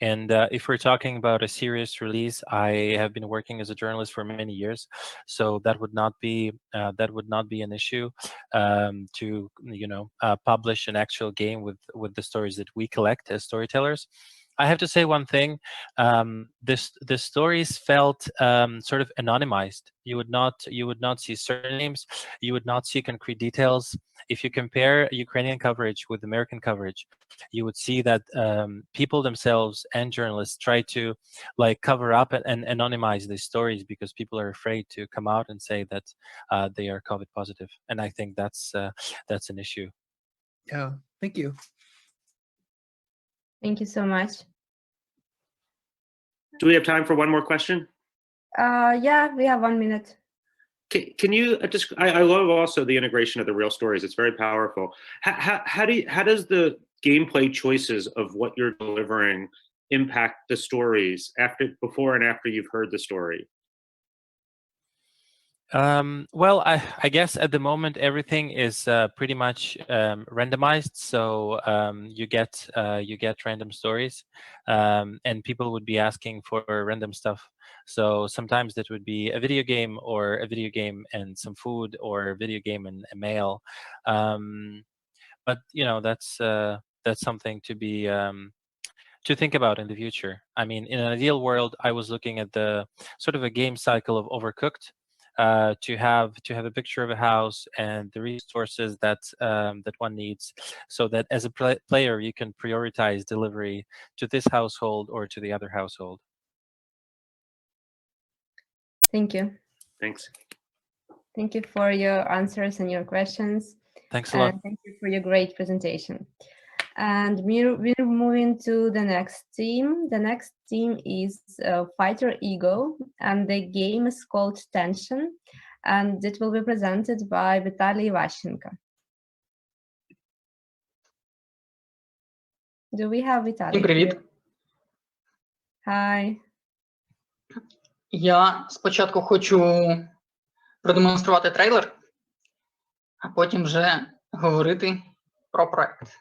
And if we're talking about a serious release, I have been working as a journalist for many years, so that would not be an issue to publish an actual game with the stories that we collect as storytellers. I have to say one thing: the stories felt sort of anonymized. You would not see surnames. You would not see concrete details. If you compare Ukrainian coverage with American coverage, you would see that people themselves and journalists try to like cover up and anonymize these stories because people are afraid to come out and say that they are COVID positive, and I think that's an issue. Yeah, thank you. Thank you so much. Do we have time for one more question? Yeah, we have 1 minute. Can you just? I love also the integration of the real stories. It's very powerful. How does the gameplay choices of what you're delivering impact the stories before and after you've heard the story? Well, I guess at the moment everything is pretty much randomized. So you get random stories, and people would be asking for random stuff. So sometimes that would be a video game, or a video game and some food, or a video game and a mail. But that's something to be to think about in the future. I mean, in an ideal world, I was looking at the sort of a game cycle of Overcooked, to have a picture of a house and the resources that one needs, so that as a player you can prioritize delivery to this household or to the other household. Thank you. Thanks. Thank you for your answers and your questions. Thanks a lot. And thank you for your great presentation. And we're moving to the next team. The next team is Fighter Ego, and the game is called Tension, and it will be presented by Vitaly Ivashchenko. Do we have Vitaly? Всім привіт. Hi. Я спочатку хочу продемонструвати трейлер, а потім вже говорити про проект.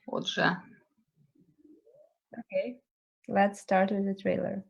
Отже. Okay. Let's start with the trailer.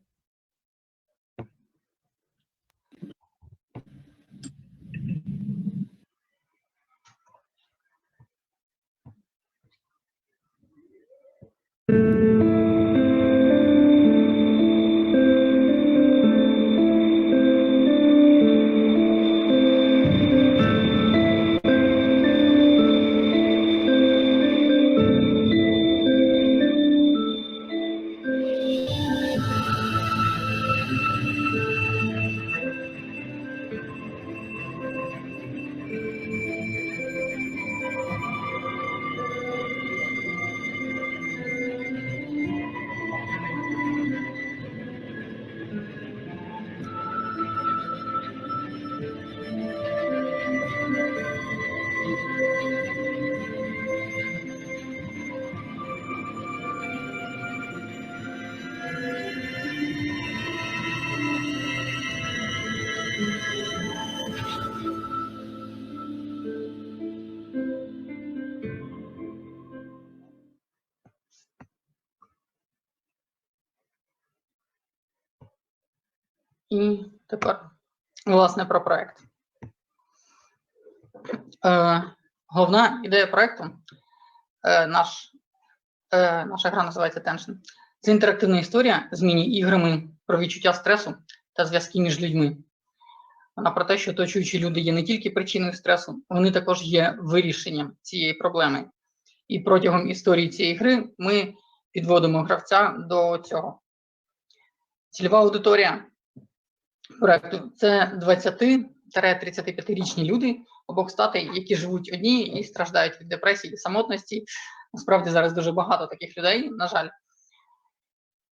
І тепер, власне, про проект. Головна ідея проекту, наша гра називається Tension. Це інтерактивна історія з міні-іграми про відчуття стресу та зв'язки між людьми. Вона про те, що оточуючі люди є не тільки причиною стресу, вони також є вирішенням цієї проблеми. І протягом історії цієї гри ми підводимо гравця до цього. Цільова аудиторія проекту – це 20-35-річні люди обох статей, які живуть одні і страждають від депресії і самотності. Насправді зараз дуже багато таких людей, на жаль.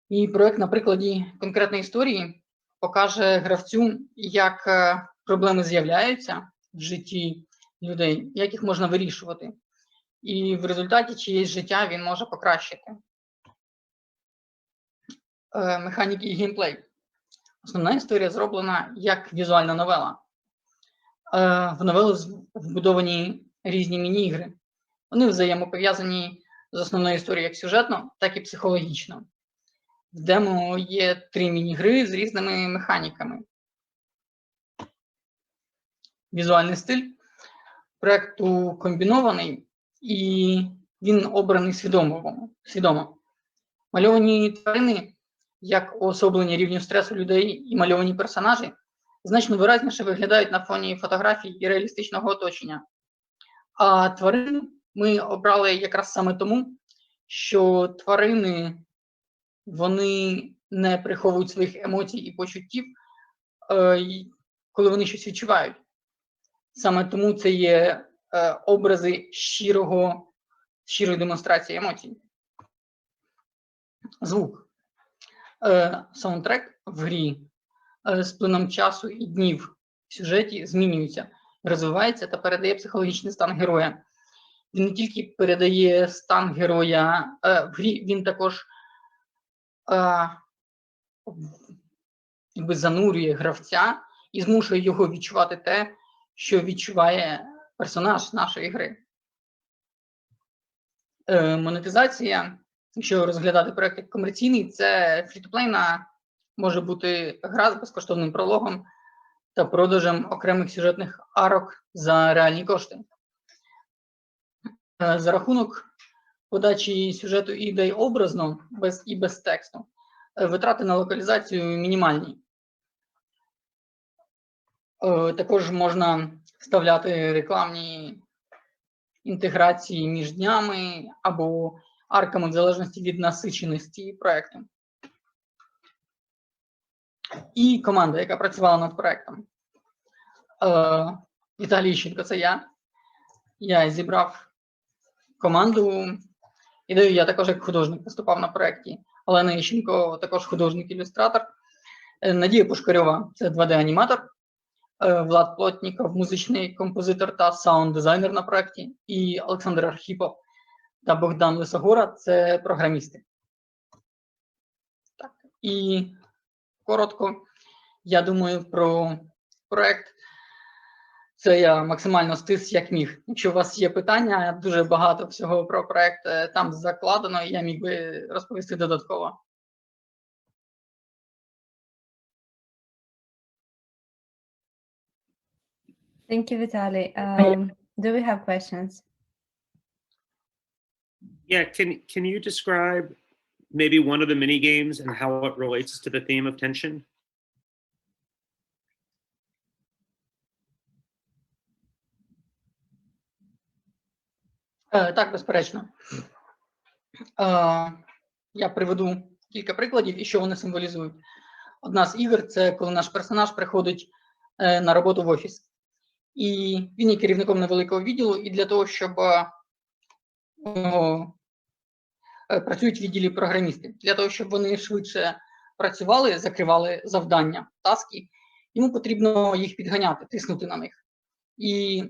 І проект на прикладі конкретної історії покаже гравцю, як проблеми з'являються в житті людей, як їх можна вирішувати. І в результаті чиєсь життя він може покращити. Механіки і геймплей. Основна історія зроблена як візуальна новела. В новелу вбудовані різні міні-ігри. Вони взаємопов'язані з основною історією як сюжетно, так і психологічно. В демо є 3 міні-гри з різними механіками. Візуальний стиль проекту комбінований, і він обраний свідомо. Мальовані тварини, як уособлення рівню стресу людей, і мальовані персонажі значно виразніше виглядають на фоні фотографій і реалістичного оточення. А тварин ми обрали якраз саме тому, що тварини, вони не приховують своїх емоцій і почуттів, коли вони щось відчувають. Саме тому це є образи щирої демонстрації емоцій. Звук. Саундтрек в грі з плином часу і днів в сюжеті змінюється, розвивається та передає психологічний стан героя. Він не тільки передає стан героя в грі, він також занурює гравця і змушує його відчувати те, що відчуває персонаж нашої гри. Монетизація, якщо розглядати проект як комерційний, це фрі-то-плейна може бути гра з безкоштовним прологом та продажем окремих сюжетних арок за реальні кошти. За рахунок подачі сюжету і ідей образно, без тексту, витрати на локалізацію мінімальні. Також можна вставляти рекламні інтеграції між днями або арками в залежності від насиченості проєкту. І команда, яка працювала над проєктом. Віталій Іщенко, це я. Я зібрав команду. Ідею я також як художник виступав на проєкті. Олена Іщенко також художник-ілюстратор. Надія Пушкарьова – це 2D-аніматор. Влад Плотніков – музичний композитор та саунд-дизайнер на проєкті. І Олександр Архіпов та Богдан Лисогора – це програмісти. Так. І коротко, я думаю, про проєкт. Це я максимально стис, як міг. Якщо у вас є питання, дуже багато всього про проєкт там закладено, і я міг би розповісти додатково. Thank you, Vitaly. Do we have questions? Yeah, can you describe maybe one of the mini games and how it relates to the theme of tension? Так, безперечно. Я приведу кілька прикладів і що вони символізують. Одна з ігор – це коли наш персонаж приходить на роботу в офіс. І він є керівником невеликого відділу, і для того, щоб працюють в відділі програмісти. Для того, щоб вони швидше працювали, закривали завдання, таски, йому потрібно їх підганяти, тиснути на них. І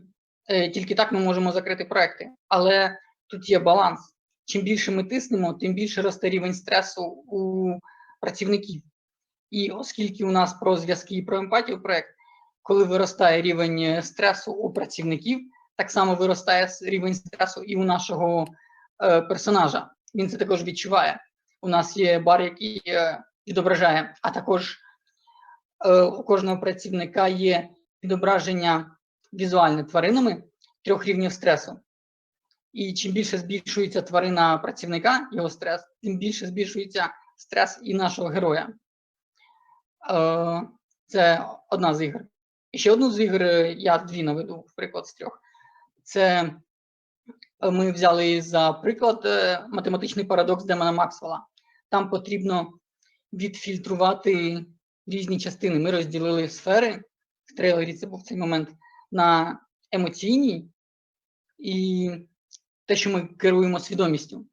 тільки так ми можемо закрити проекти. Але тут є баланс. Чим більше ми тиснемо, тим більше росте рівень стресу у працівників. І оскільки у нас про зв'язки і про емпатію проект, коли виростає рівень стресу у працівників, так само виростає рівень стресу і у нашого персонажа. Він це також відчуває. У нас є бар, який відображає, а також у кожного працівника є відображення візуальне тваринами 3 рівнів стресу. І чим більше збільшується тварина працівника, його стрес, тим більше збільшується стрес і нашого героя. Це одна з ігор. І ще одну з ігор, я 2 наведу, в приклад з 3. Це ми взяли за приклад математичний парадокс Демона Максвелла. Там потрібно відфільтрувати різні частини. Ми розділили сфери, в трейлері це був цей момент, на емоційні і те, що ми керуємо свідомістю.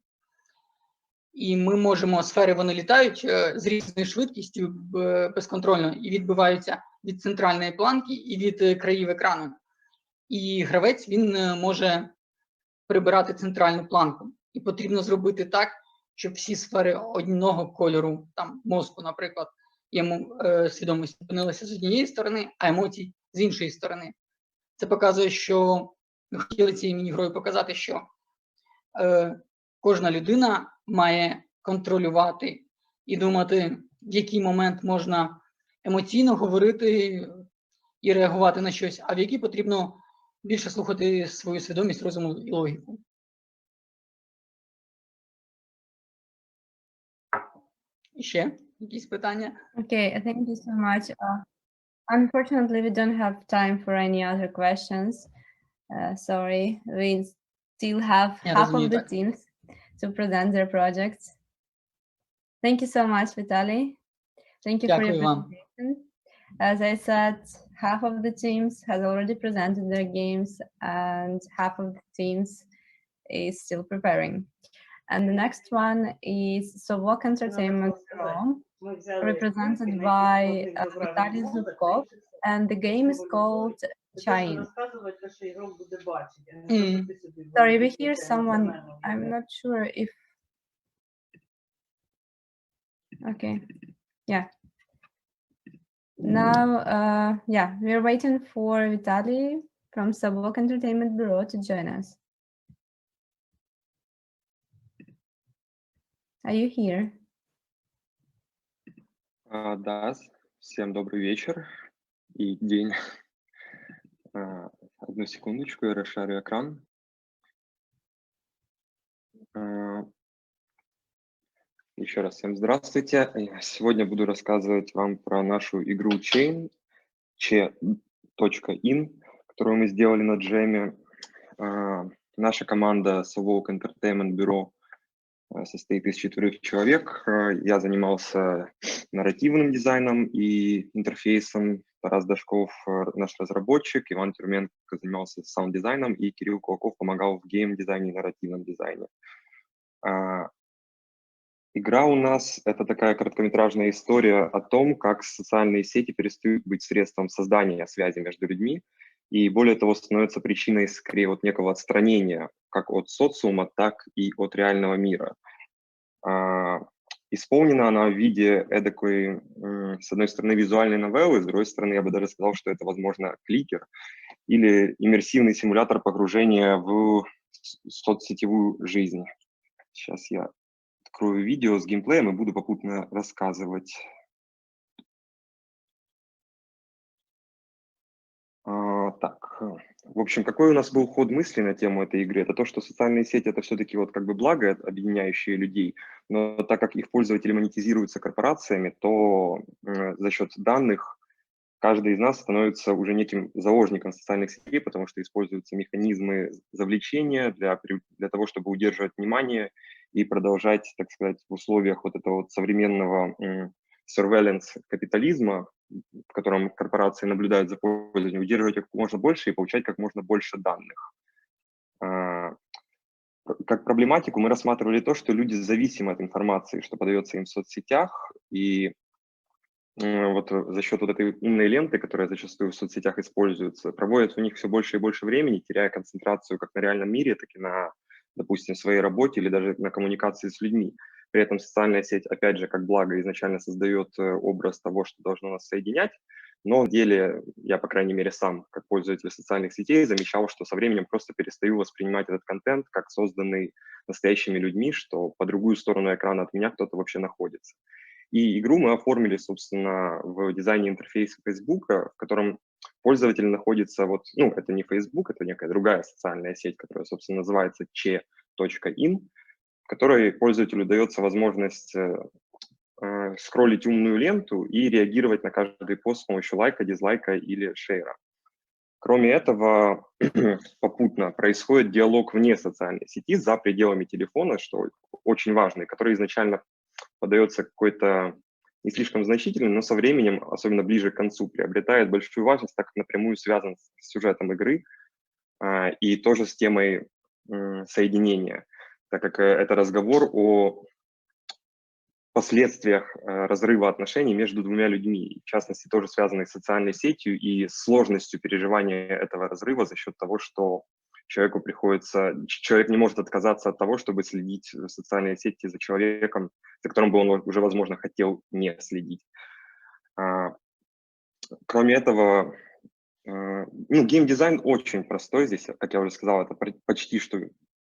І ми можемо, сфери вони літають з різною швидкістю безконтрольно і відбиваються від центральної планки і від країв екрану. І гравець, він може прибирати центральну планку. І потрібно зробити так, щоб всі сфери одного кольору, там мозку, наприклад, йому свідомість опинилася з однієї сторони, а емоцій з іншої сторони. Це показує, що ми хотіли цією міні-грою показати, що кожна людина має контролювати і думати, в який момент можна емоційно говорити і реагувати на щось, а в який потрібно більше слухати свою свідомість, розум і логіку. І ще якісь питання? Okay, thank you so much. Unfortunately, we don't have time for any other questions. Sorry, we still have half of the teams to present their projects. Thank you so much, Vitaly. Thank you for your presentation. As I said, half of the teams has already presented their games and half of the teams is still preparing. And the next one is Sovok Entertainment Pro. represented by Vitaly Zubkov, and the game is called Chain. Sorry, we hear someone. I'm not sure if. Okay, yeah. Now, yeah, we're waiting for Vitaly from Savok Entertainment Bureau to join us. Are you here? Да, всем добрый вечер и день. Одну секундочку, я расшарю экран. Еще раз всем здравствуйте. Сегодня буду рассказывать вам про нашу игру Chain, che.in, которую мы сделали на джеме. Наша команда Savok Entertainment Bureau состоит из 4 человек. Я занимался нарративным дизайном и интерфейсом. Тарас Дашков, наш разработчик, Иван Тюрменко занимался саунд-дизайном, и Кирилл Кулаков помогал в гейм-дизайне и нарративном дизайне. Игра у нас — это такая короткометражная история о том, как социальные сети перестают быть средством создания связи между людьми, и более того, становятся причиной скорее вот некого отстранения как от социума, так и от реального мира. Исполнена она в виде эдакой, с одной стороны, визуальной новеллы, с другой стороны, я бы даже сказал, что это, возможно, кликер или иммерсивный симулятор погружения в соцсетевую жизнь. Сейчас я открою видео с геймплеем и буду попутно рассказывать. Так, в общем, какой у нас был ход мысли на тему этой игры? Это то, что социальные сети — это все-таки вот как бы благо, объединяющее людей, но так как их пользователи монетизируются корпорациями, то за счет данных каждый из нас становится уже неким заложником социальных сетей, потому что используются механизмы завлечения для того, чтобы удерживать внимание и продолжать, так сказать, в условиях вот этого вот современного surveillance капитализма, в котором корпорации наблюдают за пользователями, удерживать как можно больше и получать как можно больше данных. Как проблематику мы рассматривали то, что люди зависимы от информации, что подается им в соцсетях, и вот за счет вот этой умной ленты, которая зачастую в соцсетях используется, проводят у них все больше и больше времени, теряя концентрацию как на реальном мире, так и на, допустим, своей работе или даже на коммуникации с людьми. При этом социальная сеть, опять же, как благо, изначально создает образ того, что должно нас соединять, но в деле я, по крайней мере, сам, как пользователь социальных сетей, замечал, что со временем просто перестаю воспринимать этот контент как созданный настоящими людьми, что по другую сторону экрана от меня кто-то вообще находится. И игру мы оформили, собственно, в дизайне интерфейса Facebook, в котором пользователь находится вот, ну, это не Facebook, это некая другая социальная сеть, которая, собственно, называется che.in, в которой пользователю дается возможность скроллить умную ленту и реагировать на каждый пост с помощью лайка, дизлайка или шейра. Кроме этого, попутно происходит диалог вне социальной сети, за пределами телефона, что очень важно, который изначально подается какой-то не слишком значительный, но со временем, особенно ближе к концу, приобретает большую важность, так как напрямую связан с сюжетом игры и тоже с темой соединения, так как это разговор о последствиях разрыва отношений между двумя людьми, в частности, тоже связанной с социальной сетью и сложностью переживания этого разрыва за счет того, что человек не может отказаться от того, чтобы следить в социальной сети за человеком, за которым бы он уже, возможно, хотел не следить. Кроме этого, геймдизайн очень простой здесь, как я уже сказал, это почти что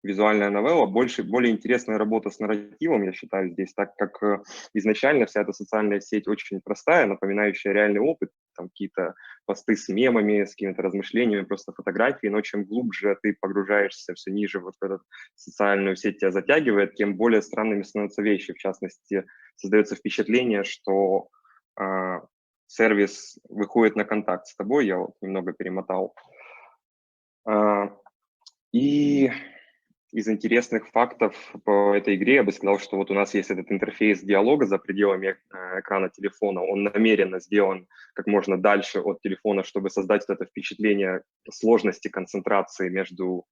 визуальная новелла, более интересная работа с нарративом, я считаю, здесь, так как изначально вся эта социальная сеть очень простая, напоминающая реальный опыт, там какие-то посты с мемами, с какими-то размышлениями, просто фотографии, но чем глубже ты погружаешься все ниже вот в эту социальную сеть, тебя затягивает, тем более странными становятся вещи. В частности, создается впечатление, что сервис выходит на контакт с тобой, я вот немного перемотал. И из интересных фактов по этой игре я бы сказал, что вот у нас есть этот интерфейс диалога за пределами экрана телефона. Он намеренно сделан как можно дальше от телефона, чтобы создать это впечатление сложности концентрации между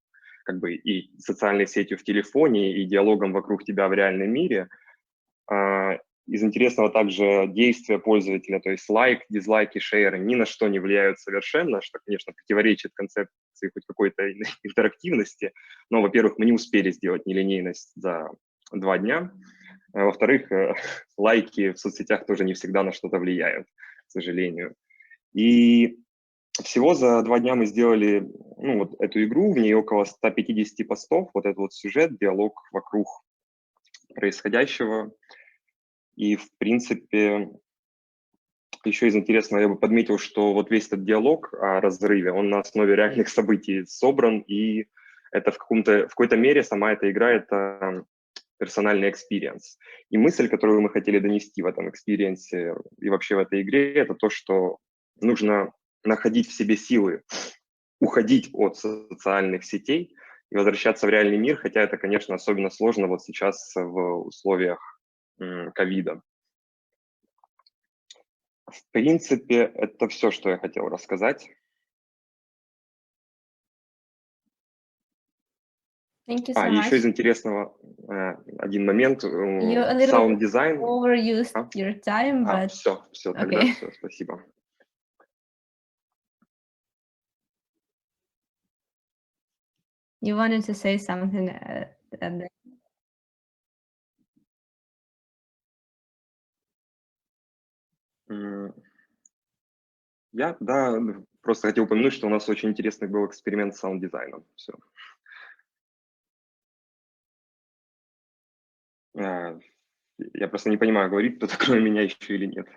как бы и социальной сетью в телефоне, и диалогом вокруг тебя в реальном мире. из интересного также действия пользователя, то есть лайк, дизлайки, шеры ни на что не влияют совершенно, что, конечно, противоречит концепции хоть какой-то интерактивности. Но, во-первых, мы не успели сделать нелинейность за 2 дня. А во-вторых, лайки в соцсетях тоже не всегда на что-то влияют, к сожалению. И всего за 2 дня мы сделали вот эту игру, в ней около 150 постов, вот этот вот сюжет, диалог вокруг происходящего. И, в принципе, еще из интересного я бы подметил, что вот весь этот диалог о разрыве, он на основе реальных событий собран, и это в какой-то мере сама эта игра — это персональный экспириенс. И мысль, которую мы хотели донести в этом экспириенсе и вообще в этой игре, это то, что нужно находить в себе силы, уходить от социальных сетей и возвращаться в реальный мир, хотя это, конечно, особенно сложно вот сейчас в условиях ковида. В принципе, это все, что я хотел рассказать. Thank you so еще much. из интересного один момент. You a little Саунд-дизайн. overused your time, but все, тогда okay. все, спасибо. You wanted to say something and Я, да, просто хотел упомянуть, что у нас очень интересный был эксперимент с саунд-дизайном. Все. Я просто не понимаю, говорит кто-то кроме меня еще или нет.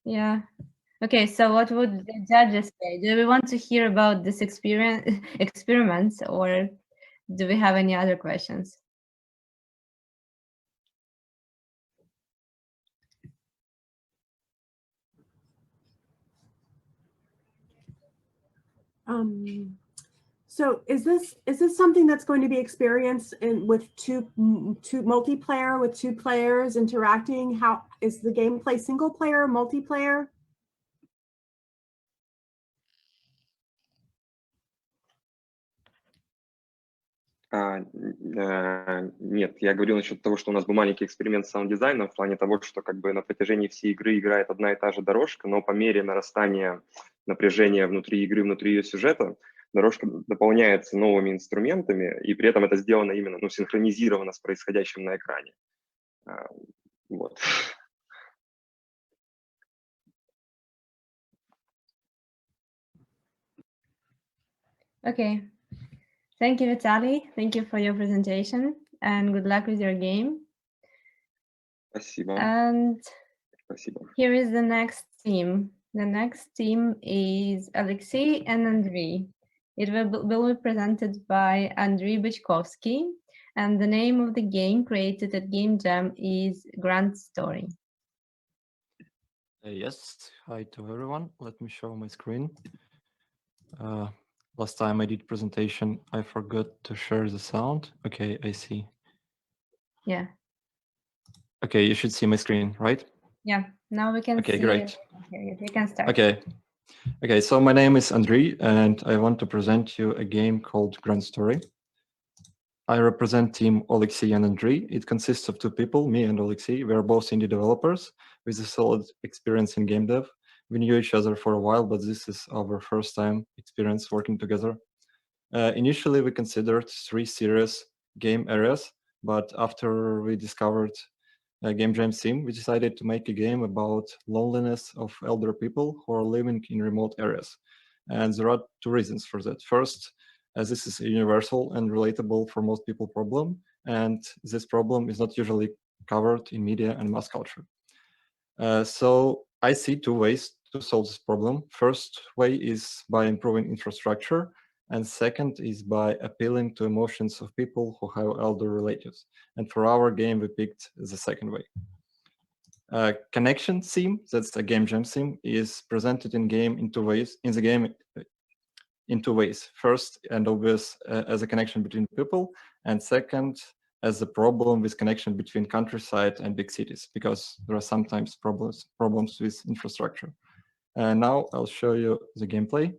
yeah. Okay, so what would the judges say? Do we want to hear about this experiments, or do we have any other questions? So is this something that's going to be experienced with two multiplayer, with 2 players interacting? How is the gameplay single player, multiplayer? Нет, я говорил насчет того, что у нас был маленький эксперимент с саунд-дизайном в плане того, что как бы на протяжении всей игры играет одна и та же дорожка, но по мере нарастания напряжения внутри игры, внутри ее сюжета, дорожка дополняется новыми инструментами, и при этом это сделано именно, синхронизировано с происходящим на экране. Вот. Okay. Thank you, Vitaly. Thank you for your presentation, and good luck with your game. Спасибо. And Спасибо. here is the next team. The next team is Alexei and Andriy. It will be presented by Andriy Bychkovsky, and the name of the game created at Game Jam is Grand Story. Yes, hi to everyone. Let me show my screen. Last time I did presentation, I forgot to share the sound. Okay, I see. Yeah. Okay, you should see my screen, right? Yeah, now we can okay, see great. We can start. Okay, so my name is Andriy, and I want to present you a game called Grand Story. I represent team Alexei and Andriy. It consists of 2 people, me and Alexei. We are both indie developers with a solid experience in game dev. We knew each other for a while, but this is our first time experience working together. Initially, we considered 3 serious game areas, but after we discovered Game Jam theme, we decided to make a game about loneliness of elder people who are living in remote areas. And there are 2 reasons for that. First, as this is a universal and relatable for most people problem, and this problem is not usually covered in media and mass culture. So I see 2 ways to solve this problem. First way is by improving infrastructure, and second is by appealing to emotions of people who have elder relatives. And for our game, we picked the second way. Connection theme, that's a Game Jam theme, is presented in game in 2 ways. In the game, in 2 ways. First and obvious as a connection between people, and second as a problem with connection between countryside and big cities, because there are sometimes problems with infrastructure. Now I'll show you the gameplay.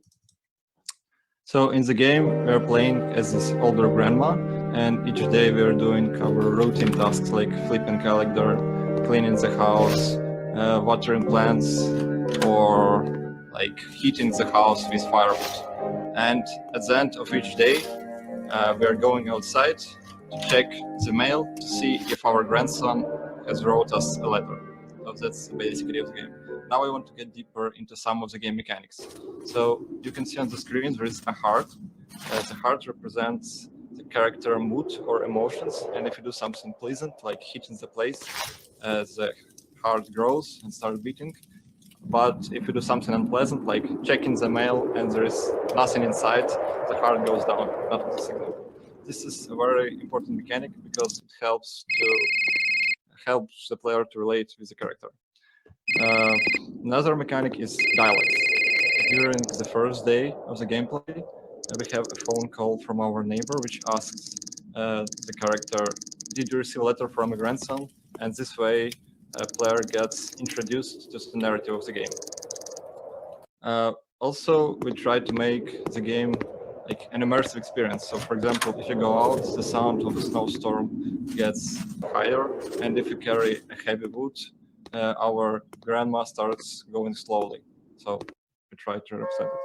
So in the game, we're playing as this older grandma, and each day we're doing our routine tasks like flipping calendar, cleaning the house, watering plants, or like heating the house with firewood. And at the end of each day, we're going outside to check the mail to see if our grandson has wrote us a letter. So that's the basic idea of the game. Now I want to get deeper into some of the game mechanics. So you can see on the screen there is a heart. The heart represents the character mood or emotions, and if you do something pleasant, like hitting the place, the heart grows and starts beating. But if you do something unpleasant, like checking the mail and there is nothing inside, the heart goes down, not the signal. This is a very important mechanic because it helps the player to relate with the character. Another mechanic is dialogues. During the first day of the gameplay, we have a phone call from our neighbor which asks the character, did you receive a letter from a grandson? And this way, a player gets introduced to the narrative of the game. Also, we try to make the game like an immersive experience. So, for example, if you go out, the sound of a snowstorm gets higher, and if you carry a heavy wood, our grandma starts going slowly. So we try to represent it.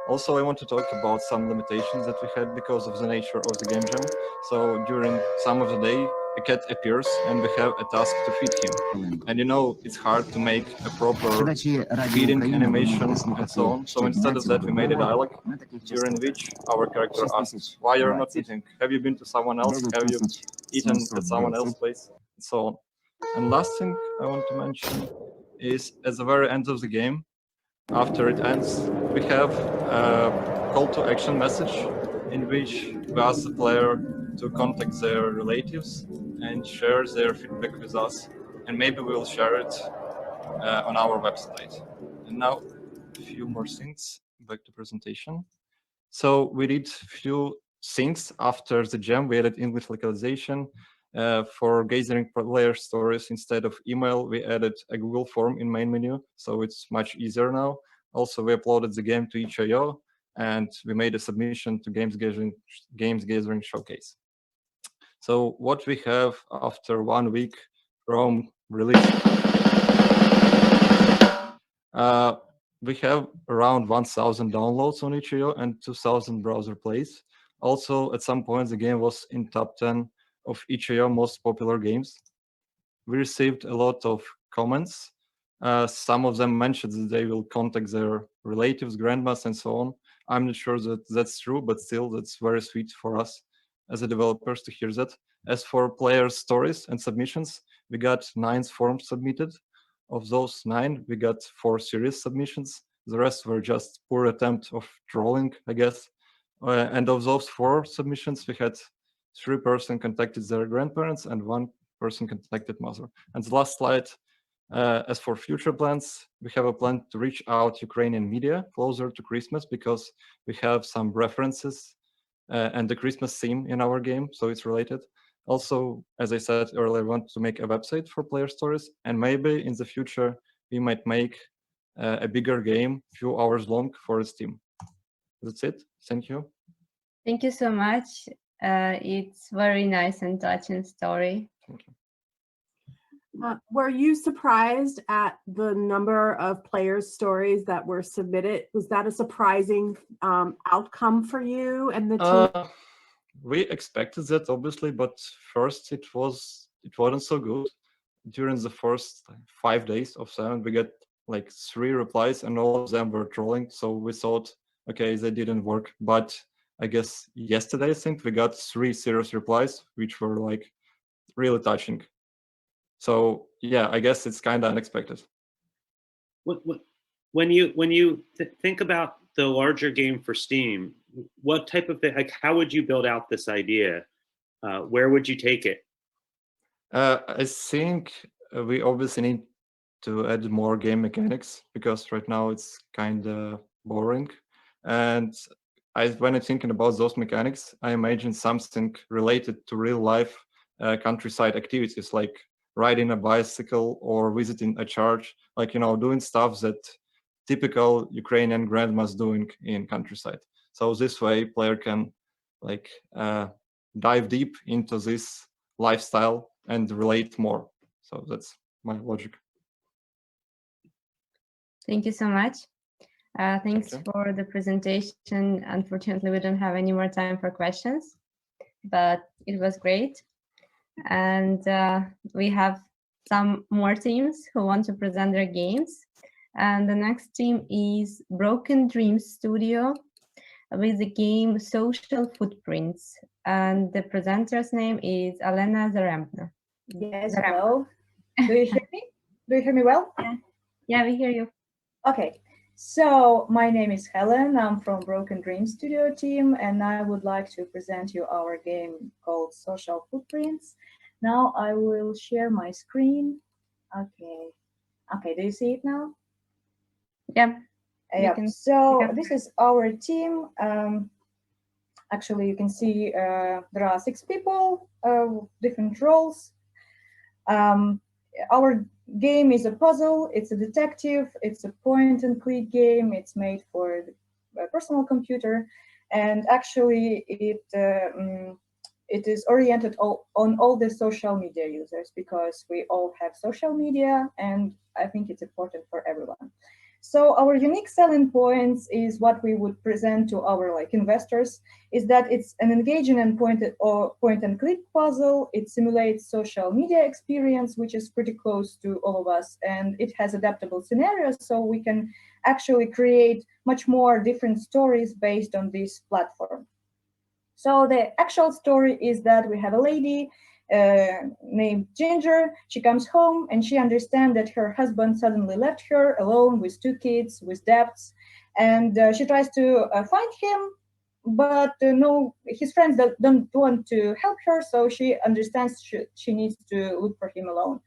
Also, I want to talk about some limitations that we had because of the nature of the game jam. So during some of the day, a cat appears and we have a task to feed him. And you know, it's hard to make a proper feeding animation and so on. So instead of that, we made a dialogue during which our character asks, why you're not eating? Have you been to someone else? Have you eaten at someone else's place? And so on. And last thing I want to mention is at the very end of the game, after it ends, we have a call to action message in which we ask the player to contact their relatives and share their feedback with us. And maybe we'll share it on our website. And now a few more things, back to presentation. So we did a few things after the jam. We added English localization. For gathering player stories, instead of email, we added a Google form in main menu, so it's much easier now. Also, we uploaded the game to itch.io, and we made a submission to Games Gathering Showcase. So what we have after 1 week from release, we have around 1,000 downloads on itch.io and 2,000 browser plays. Also, at some point, the game was in top 10 of itch.io most popular games. We received a lot of comments. Some of them mentioned that they will contact their relatives, grandmas, and so on. I'm not sure that that's true, but still, that's very sweet for us as a developers to hear that. As for player stories and submissions, we got 9 forms submitted. Of those 9, we got 4 serious submissions. The rest were just poor attempt of trolling, I guess. And of those 4 submissions, we had 3 persons contacted their grandparents and 1 person contacted mother. And the last slide, as for future plans, we have a plan to reach out Ukrainian media closer to Christmas because we have some references and the Christmas theme in our game, so it's related. Also, as I said earlier, I want to make a website for player stories, and maybe in the future we might make a bigger game, few hours long for Steam. That's it. Thank you. Thank you so much. It's very nice and touching story. Thank you. Were you surprised at the number of players' stories that were submitted? Was that a surprising outcome for you and the team? We expected that, obviously, but first it wasn't so good. During the first 5 days of 7, we got like 3 replies, and all of them were trolling. So we thought, okay, they didn't work. But I guess yesterday, I think we got 3 serious replies, which were like really touching. So yeah, I guess it's kind of unexpected. When you think about the larger game for Steam, what type of thing, like how would you build out this idea? Where would you take it? I think we obviously need to add more game mechanics because right now it's kind of boring. And when I'm thinking about those mechanics, I imagine something related to real life countryside activities like riding a bicycle or visiting a church, like, doing stuff that typical Ukrainian grandmas doing in countryside. So this way player can like dive deep into this lifestyle and relate more. So that's my logic. Thank you so much. Thanks you. for the presentation. Unfortunately, we don't have any more time for questions, but it was great. And we have some more teams who want to present their games. And the next team is Broken Dreams Studio with the game Social Footprints. And the presenter's name is Alena Zarembna. Yes, hello. Do you hear me? Do you hear me well? Yeah, we hear you. Okay, so my name is Helen. I'm from Broken Dreams Studio team, and I would like to present you our game called Social Footprints. Now I will share my screen. Okay, do you see it now? Yeah. Yeah, so this is our team. Actually, you can see there are 6 people, different roles. Our game is a puzzle, it's a detective, it's a point and click game, it's made for the personal computer, and actually it is oriented on all the social media users, because we all have social media, and I think it's important for everyone. So our unique selling points is what we would present to our investors, is that it's an engaging and point and click puzzle. It simulates social media experience, which is pretty close to all of us, and it has adaptable scenarios, so we can actually create much more different stories based on this platform. So the actual story is that we have a lady named Ginger. She comes home and she understands that her husband suddenly left her alone with 2 kids, with debts, and she tries to find him, but no, his friends don't want to help her, so she understands she needs to look for him alone.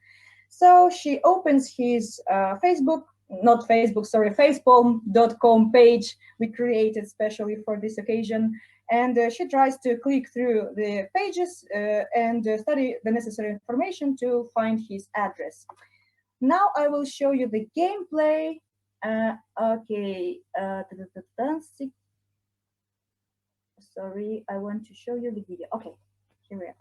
So she opens his facepalm.com page we created specially for this occasion, and she tries to click through the pages and study the necessary information to find his address. Now I will show you the gameplay. Sorry, I want to show you the video. Okay, here we are.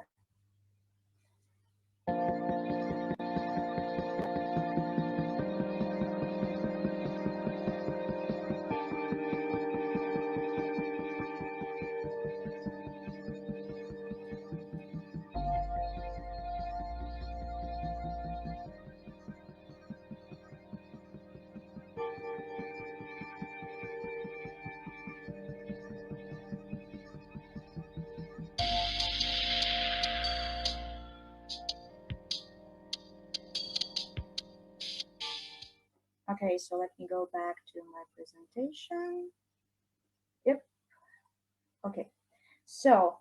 Okay, so let me go back to my presentation. Yep. Okay, so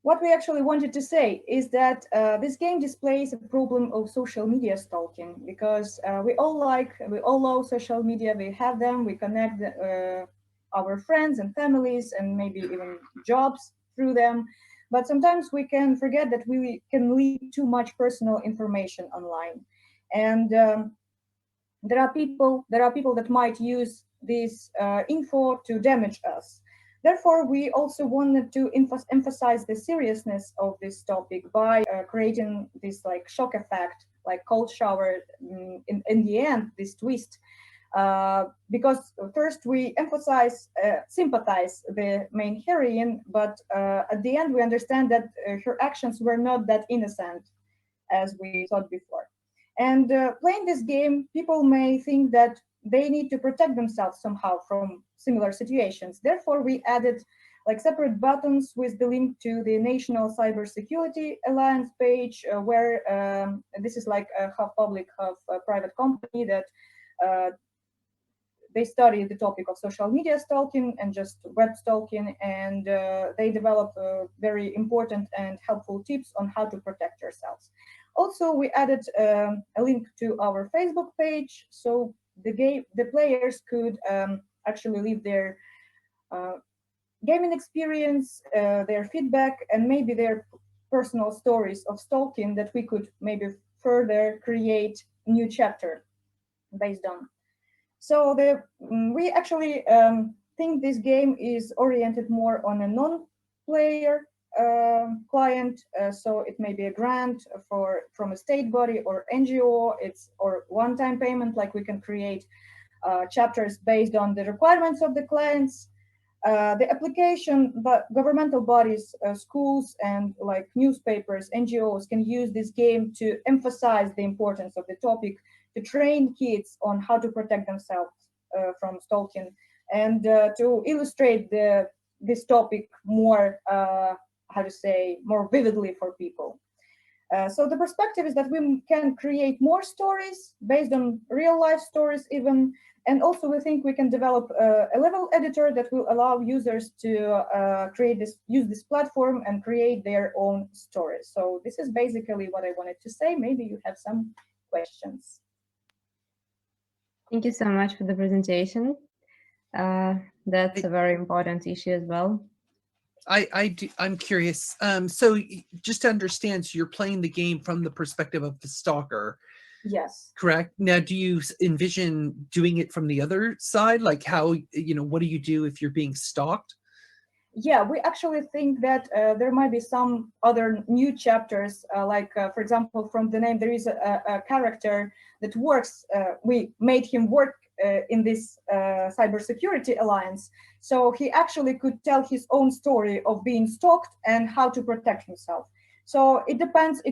what we actually wanted to say is that this game displays a problem of social media stalking, because we all love social media, we have them, we connect our friends and families and maybe even jobs through them, but sometimes we can forget that we can leave too much personal information online, and there are people that might use this info to damage us. Therefore, we also wanted to emphasize the seriousness of this topic by creating this shock effect, like cold shower in the end, this twist. Because first we sympathize the main heroine, but at the end we understand that her actions were not that innocent as we thought before. And playing this game, people may think that they need to protect themselves somehow from similar situations. Therefore, we added separate buttons with the link to the National Cybersecurity Alliance page, where this is like a half public, half private company that they study the topic of social media stalking and just web stalking, and they develop very important and helpful tips on how to protect yourselves. Also, we added a link to our Facebook page, so the players could actually leave their gaming experience, their feedback, and maybe their personal stories of stalking that we could maybe further create a new chapter based on. So we actually think this game is oriented more on a player client, so it may be a grant from a state body or NGO, or one-time payment, like we can create chapters based on the requirements of the clients. The application, but governmental bodies, schools, and like newspapers, NGOs can use this game to emphasize the importance of the topic, to train kids on how to protect themselves from stalking, and to illustrate this topic more, more vividly for people. So the perspective is that we can create more stories based on real life stories even, and also we think we can develop a level editor that will allow users to use this platform and create their own stories. So this is basically what I wanted to say. Maybe you have some questions. Thank you so much for the presentation. That's a very important issue as well. I'm curious. So just to understand, so you're playing the game from the perspective of the stalker. Yes. Correct. Now, do you envision doing it from the other side? Like how, what do you do if you're being stalked? Yeah, we actually think that there might be some other new chapters, for example, from the name, there is a character that works, we made him work in this cybersecurity alliance. So he actually could tell his own story of being stalked and how to protect himself. So it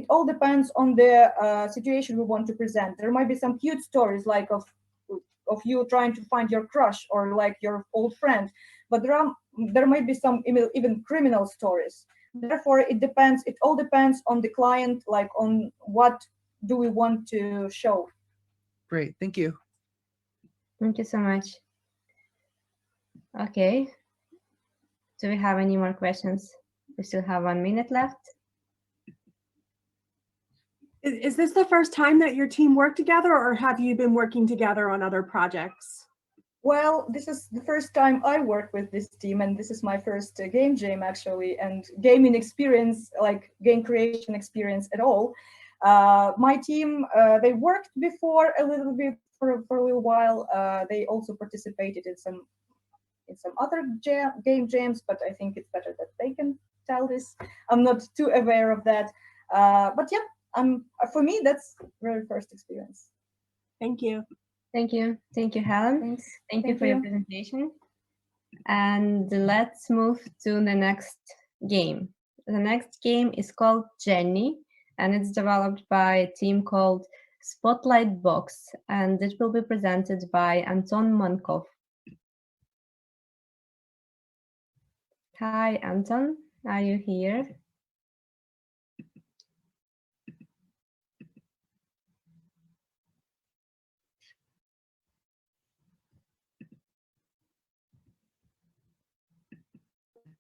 all depends on the situation we want to present. There might be some cute stories like of you trying to find your crush or like your old friend, but there might be some even criminal stories. Therefore, it all depends on the client, like on what do we want to show. Great, thank you. Thank you so much. Okay. Do we have any more questions? We still have 1 minute left. Is this the first time that your team worked together, or have you been working together on other projects? Well, this is the first time I work with this team, and this is my first game jam actually, and gaming experience, like game creation experience at all. My team, they worked before a little bit for a little while. They also participated in some other game jams, but I think it's better that they can tell this. I'm not too aware of that, but yeah, for me that's very first experience. Thank you. Thank you. Thank you, Helen. Thanks. Thank you for your presentation. And let's move to the next game. The next game is called Jenny, and it's developed by a team called Spotlight Box, and it will be presented by Anton Mankov. Hi, Anton. Are you here?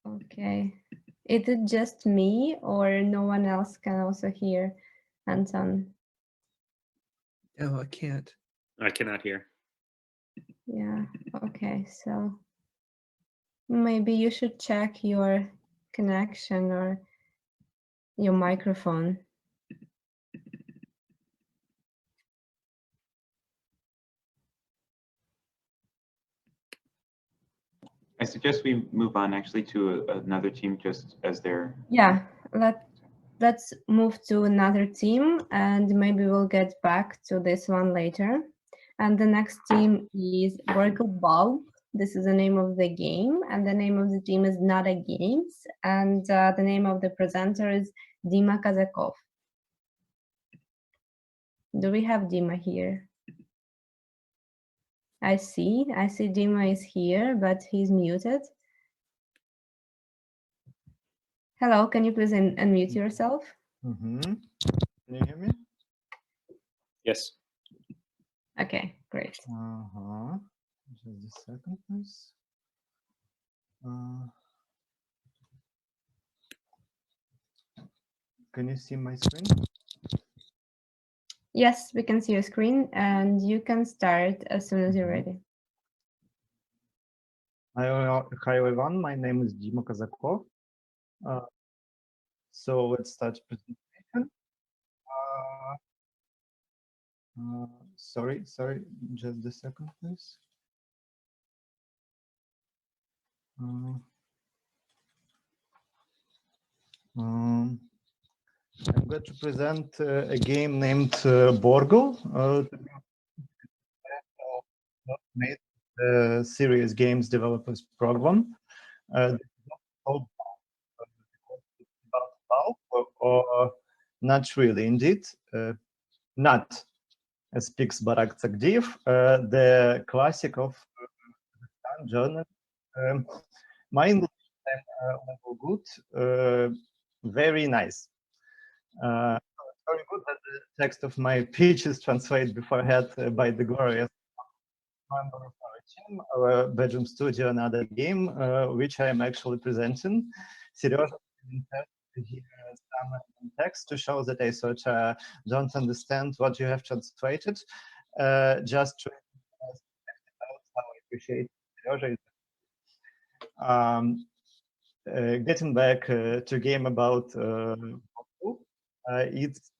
Okay. Is it just me or no one else can also hear Anton? No, I can't. I cannot hear. Yeah, okay, so maybe you should check your connection or your microphone. I suggest we move on actually to another team just as they're... Yeah, let's move to another team and maybe we'll get back to this one later. And the next team is Oracle Bulb. This is the name of the game, and the name of the team is Nada Games, and the name of the presenter is Dima Kazakov. Do we have Dima here? I see Dima is here, but he's muted. Hello, can you please unmute yourself? Can you hear me? Yes. Okay, great. Just a second, please. Can you see my screen? Yes, we can see your screen, and you can start as soon as you're ready. Hi everyone, my name is Dima Kazakov. So let's start presentation. Sorry, just a second, please. I'm going to present a game named Borgo. Made the Serious Games Developers Program. Called or not really, indeed. Not speaks Barak Tsagdiyev, the classic of genre. My English level good, very nice. Very good that the text of my pitch is translated beforehand by the glorious member of our team, our bedroom studio, another game, which I am actually presenting. Seriously, here some text to show that I sort of don't understand what you have translated. Just to how I appreciate Serioja. Getting back to game about its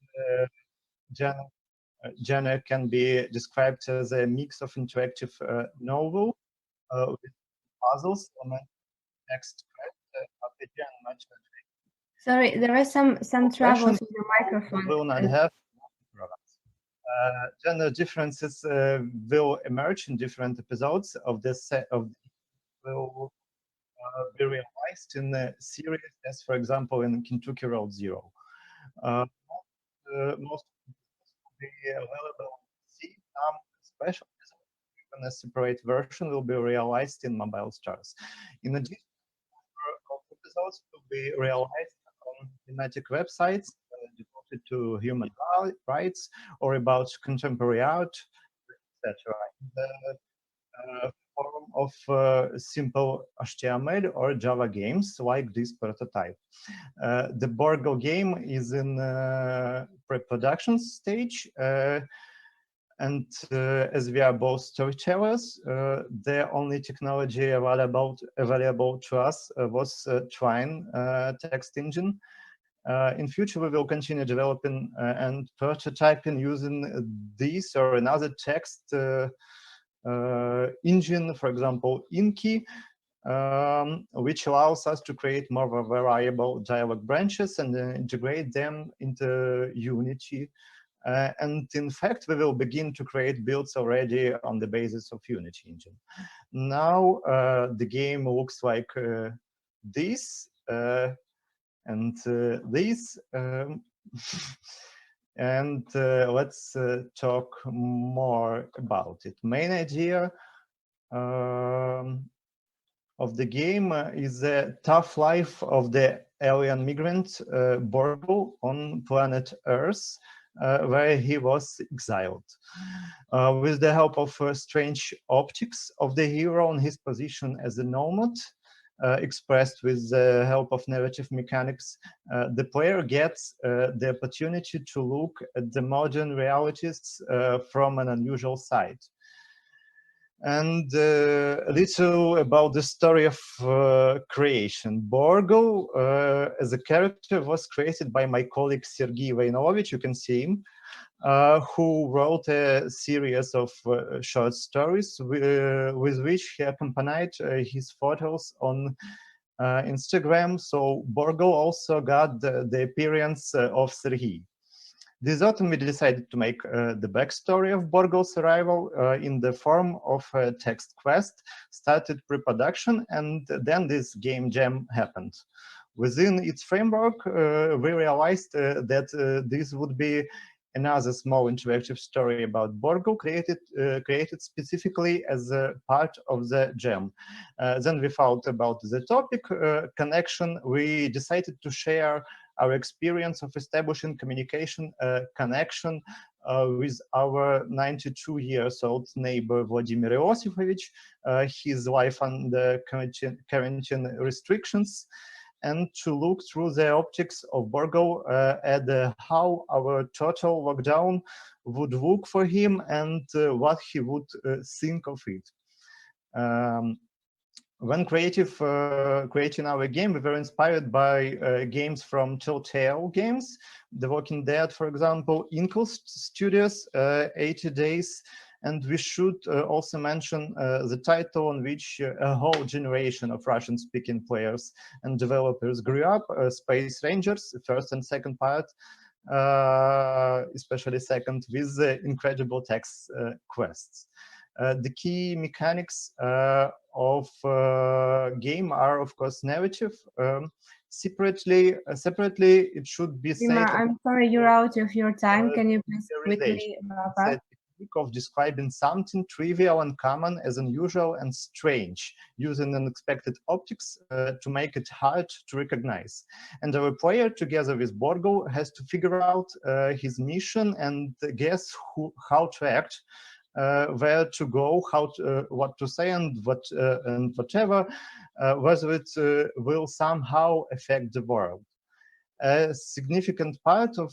genre can be described as a mix of interactive novel with puzzles, text, RPG, and much. Sorry, there are some troubles with the microphone. Will not have genre differences will emerge in different episodes of this set of will be realized in the series, as for example in Kentucky Road Zero. Most will be available on PC. Some special even a separate version will be realized in Mobile Stars. In addition, episodes will be realized on thematic websites devoted to human rights or about contemporary art, etc. In the form of simple HTML or Java games like this prototype. The Borgo game is in pre-production stage. And as we are both storytellers, the only technology available to us was Twine text engine. In future, we will continue developing and prototyping using this or another text engine, for example, Inky, which allows us to create more variable dialog branches and integrate them into Unity. And in fact, we will begin to create builds already on the basis of Unity engine. Now, the game looks like this and this. And let's talk more about it. Main idea of the game is the tough life of the alien migrant Borgo on planet Earth, where he was exiled. With the help of strange optics of the hero on his position as a nomad, expressed with the help of narrative mechanics, the player gets the opportunity to look at the modern realities from an unusual side. And a little about the story of creation. Borgo, as a character, was created by my colleague Sergei Vainovich, you can see him, who wrote a series of short stories with which he accompanied his photos on Instagram. So Borgo also got the appearance of Sergei. This autumn, we decided to make the backstory of Borgo's arrival in the form of a text quest, started pre-production, and then this game jam happened. Within its framework, we realized that this would be another small interactive story about Borgo created specifically as a part of the jam. Then we thought about the topic connection. We decided to share our experience of establishing communication connection with our 92-year-old neighbor Vladimir Iosifovich, his life under quarantine restrictions, and to look through the optics of Borgo at how our total lockdown would look for him and what he would think of it. When creating our game, we were inspired by games from Telltale Games, The Walking Dead, for example, Inkle Studios, 80 Days, And we should also mention the title on which a whole generation of Russian-speaking players and developers grew up, Space Rangers, first and second part, especially second, with the incredible text quests. The key mechanics of game are, of course, narrative. Separately, it should be said. I'm sorry, you're out of your time. Can you please quickly wrap up? Of describing something trivial and common as unusual and strange, using unexpected optics to make it hard to recognize. And our player, together with Borgo, has to figure out his mission and guess how to act, where to go, what to say, and whatever, whether it will somehow affect the world. A significant part of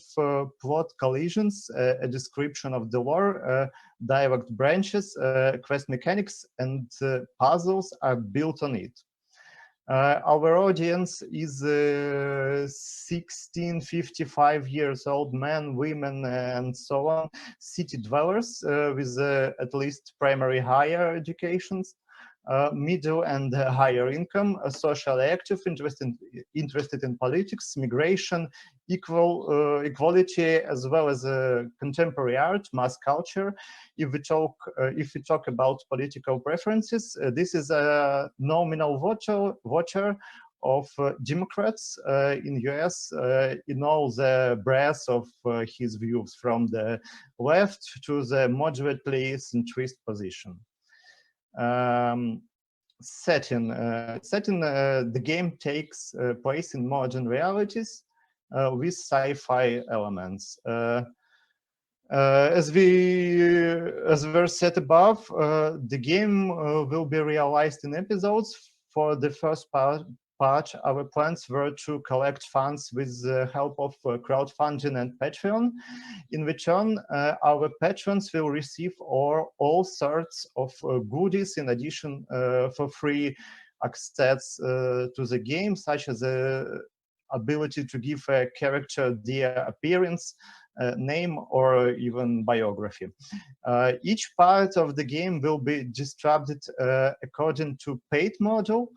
plot collisions, a description of the lore, dialogue branches, quest mechanics, and puzzles are built on it. Our audience is 16, 55 years old men, women, and so on, city dwellers with at least primary higher educations, middle and higher income, socially active, interested in politics, migration, equality, as well as contemporary art, mass culture. If we talk about political preferences, this is a nominal voter of Democrats in US in all the breadth of his views, from the left to the moderately centrist position. Setting the game takes place in modern realities with sci-fi elements. As were said above, the game will be realized in episodes. For the first part, our plans were to collect funds with the help of crowdfunding and Patreon. In return, our patrons will receive all sorts of goodies in addition for free access to the game, such as the ability to give a character their appearance, name, or even biography. Each part of the game will be distributed according to paid model.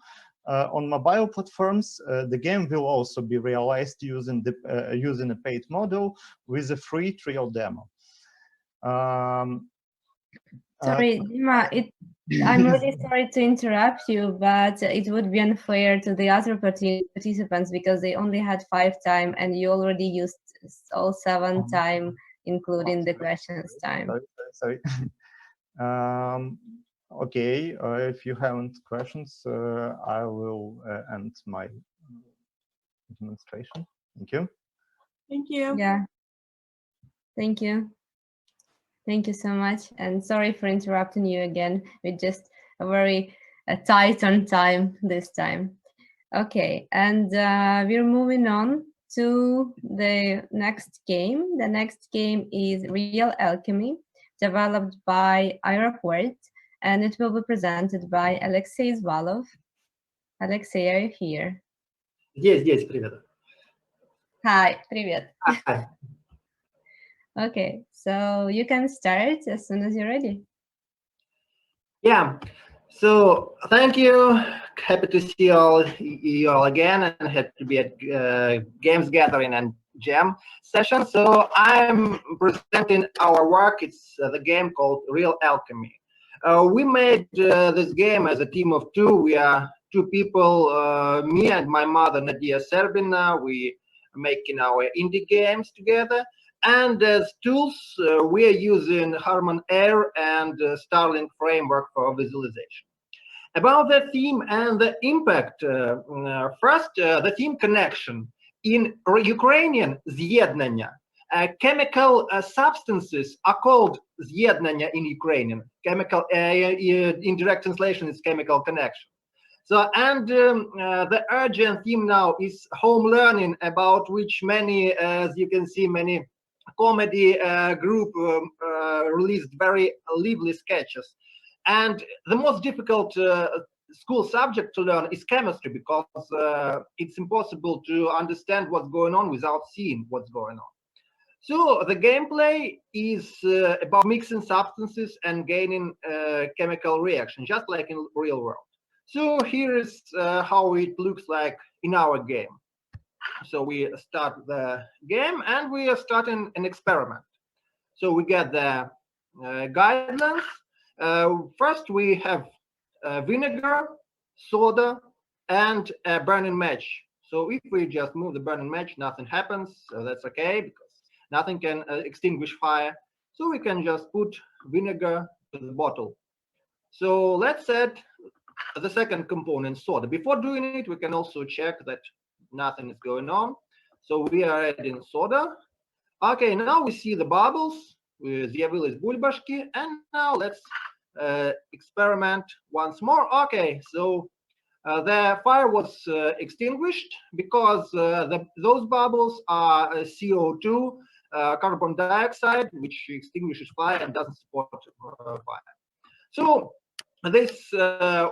On mobile platforms, the game will also be realized using a paid model with a free trial demo. Sorry, Dima, I'm really sorry to interrupt you, but it would be unfair to the other participants because they only had 5 time and you already used all 7 time, including the questions time. Sorry. Okay, if you haven't questions, I will end my demonstration. Thank you. Thank you. Yeah. Thank you. Thank you so much. And sorry for interrupting you again. We're just very tight on time this time. Okay, and we're moving on to the next game. The next game is Real Alchemy, developed by Aeroport, and it will be presented by Alexey Zvalov. Alexey, are you here? Здесь, привет. Hi, привет. Hi. Okay, so you can start as soon as you're ready. Yeah, so thank you. Happy to see you all again, and happy to be at Games Gathering and Jam session. So I'm presenting our work. It's the game called Real Alchemy. We made this game as a team of 2. We are 2 people, me and my mother, Nadia Serbina. We are making our indie games together. And as tools, we are using Harman Air and Starlink framework for visualization. About the theme and the impact, first, the theme connection. In Ukrainian, zjednania. Chemical substances are called zjednania in Ukrainian. Chemical, indirect translation is chemical connection. So, and the urgent theme now is home learning, about which many, as you can see, many comedy group released very lively sketches. And the most difficult school subject to learn is chemistry, because it's impossible to understand what's going on without seeing what's going on. So the gameplay is about mixing substances and gaining chemical reaction, just like in real world. So here is how it looks like in our game. So we start the game and we are starting an experiment. So we get the guidelines. First we have vinegar, soda, and a burning match. So if we just move the burning match, nothing happens. So that's okay, because nothing can extinguish fire. So we can just put vinegar to the bottle. So let's add the second component, soda. Before doing it, we can also check that nothing is going on. So we are adding soda. Okay, now we see the bubbles. З'явились бульбашки. And now let's experiment once more. Okay, so the fire was extinguished because those bubbles are CO2, carbon dioxide, which extinguishes fire and doesn't support fire. So this the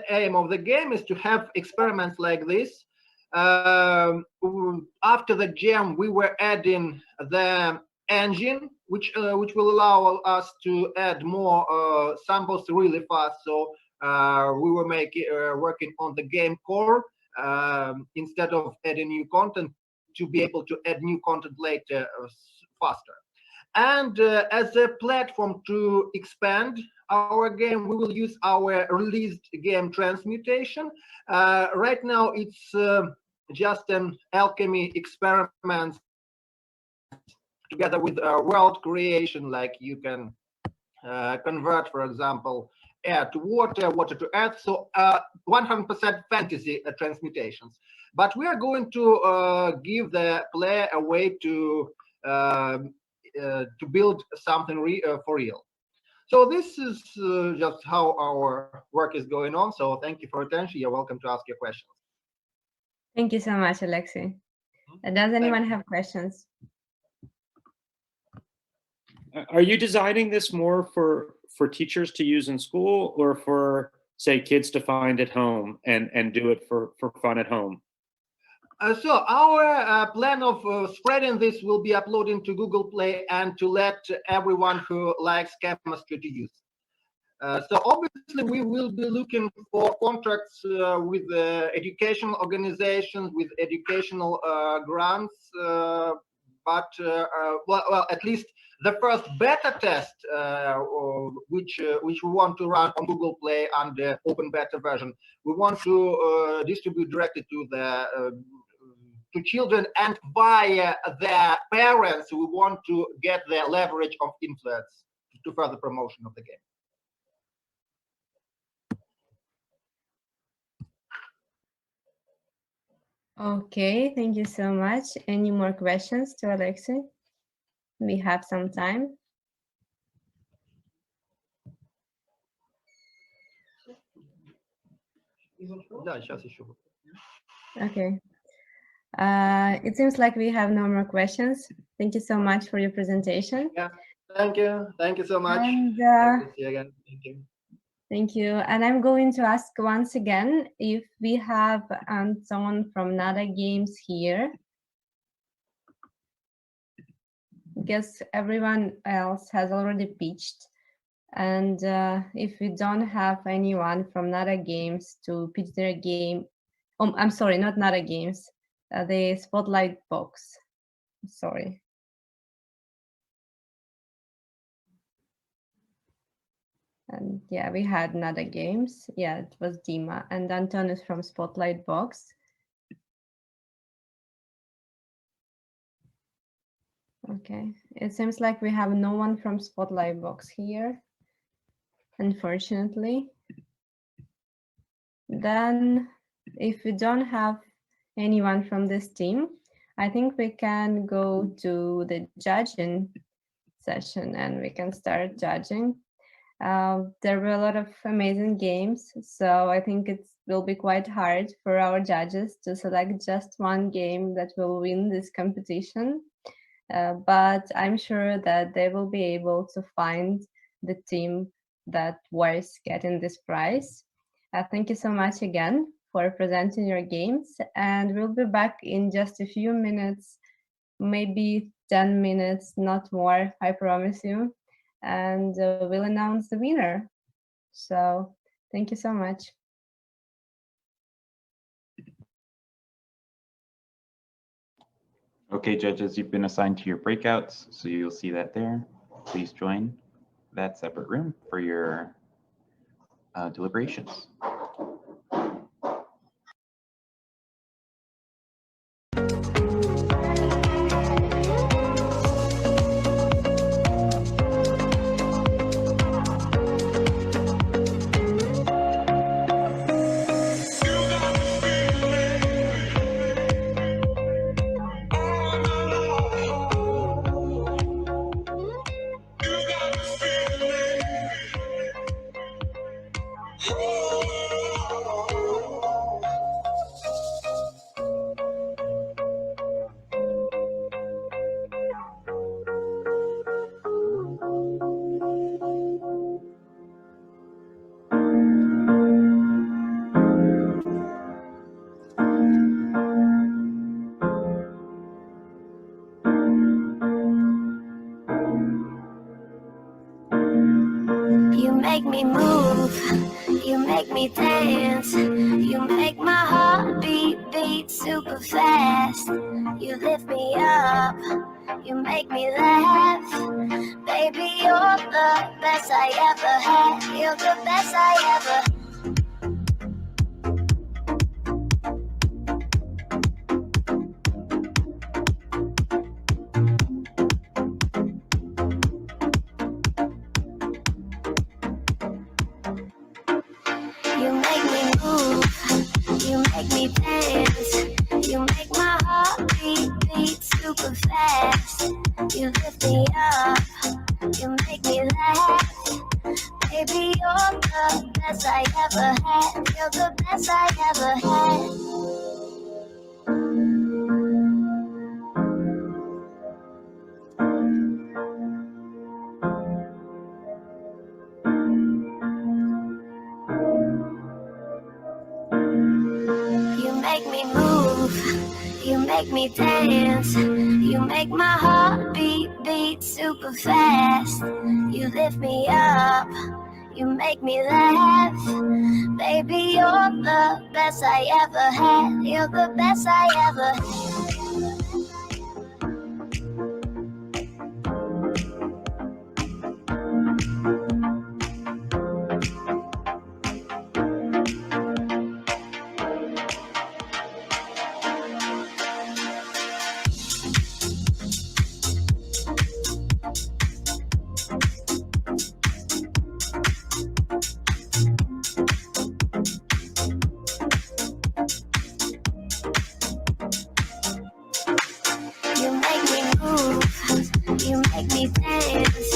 aim of the game is to have experiments like this. After the jam, we were adding the engine, which will allow us to add more samples really fast. So we were working on the game core instead of adding new content, to be able to add new content later faster. And as a platform to expand our game, we will use our released game transmutation. Right now, it's just an alchemy experiment together with world creation, like you can convert, for example, air to water, water to earth. So 100% fantasy transmutations. But we are going to give the player a way to build something for real. So this is just how our work is going on. So thank you for your attention. You're welcome to ask your questions. Thank you so much, Alexei. Does anyone have questions? Are you designing this more for teachers to use in school, or for, say, kids to find at home and do it for fun at home? So our plan of spreading this will be uploading to Google Play and to let everyone who likes chemistry to use. So obviously we will be looking for contracts with educational organizations, with educational grants, but well, at least the first beta test, which we want to run on Google Play under open beta version, we want to distribute directly to the to children, and via their parents, we want to get the leverage of influence to further promotion of the game. Okay, thank you so much. Any more questions to Alexei? We have some time. Okay. It seems like we have no more questions. Thank you so much for your presentation. Yeah, thank you. Thank you so much. And, Nice to see you again. Thank you. Thank you. And I'm going to ask once again if we have someone from Nada Games here. Guess everyone else has already pitched. And if we don't have anyone from Nada Games to pitch their game, oh, I'm sorry, not Nada Games, the Spotlight box. Sorry. And yeah, we had Nada Games. Yeah, it was Dima and Anton is from Spotlight box. Okay, it seems like we have no one from Spotlight box here, unfortunately. Then if we don't have anyone from this team, I think we can go to the judging session and we can start judging. There were a lot of amazing games, so I think it will be quite hard for our judges to select just one game that will win this competition. But I'm sure that they will be able to find the team that was getting this prize. Thank you so much again for presenting your games, and we'll be back in just a few minutes maybe 10 minutes, not more, I promise you. And we'll announce the winner. So thank you so much. Okay, judges, you've been assigned to your breakouts, so you'll see that there. Please join that separate room for your deliberations. You make me move, you make me dance, you make my heart beat super fast. You lift me up, you make me laugh. Baby, you're the best I ever had. You're the best I ever. You make me move, you make me dance, you make my heart beat super fast. You lift me up, you make me laugh. Baby, you're the best I ever had. You're the best I ever had. You make me move, you make me dance, you make my heart beat super fast. You lift me up, you make me laugh. Baby, you're the best I ever had. You're the best I ever had. You make me move, you make me dance,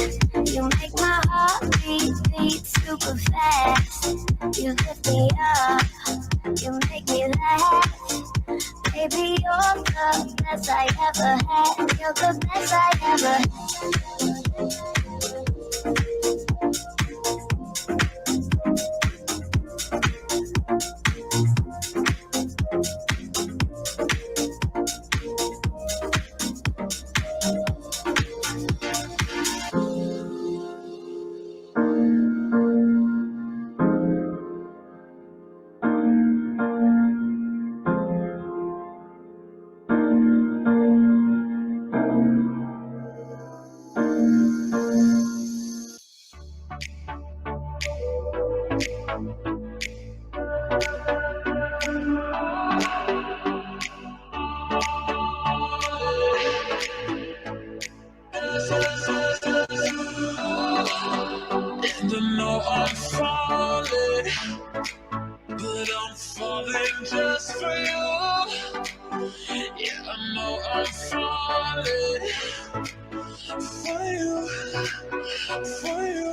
you make my heart beat super fast. You lift me up, you make me laugh. Baby, you're the best I ever had. You're the best I ever had. And I know I'm falling, but I'm falling just for you. Yeah, I know I'm falling for you, for you.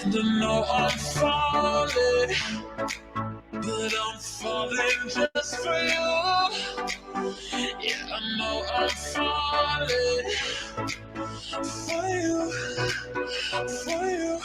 And I know I'm falling, but I'm falling just for you. Yeah, I know I'm falling for you, for you.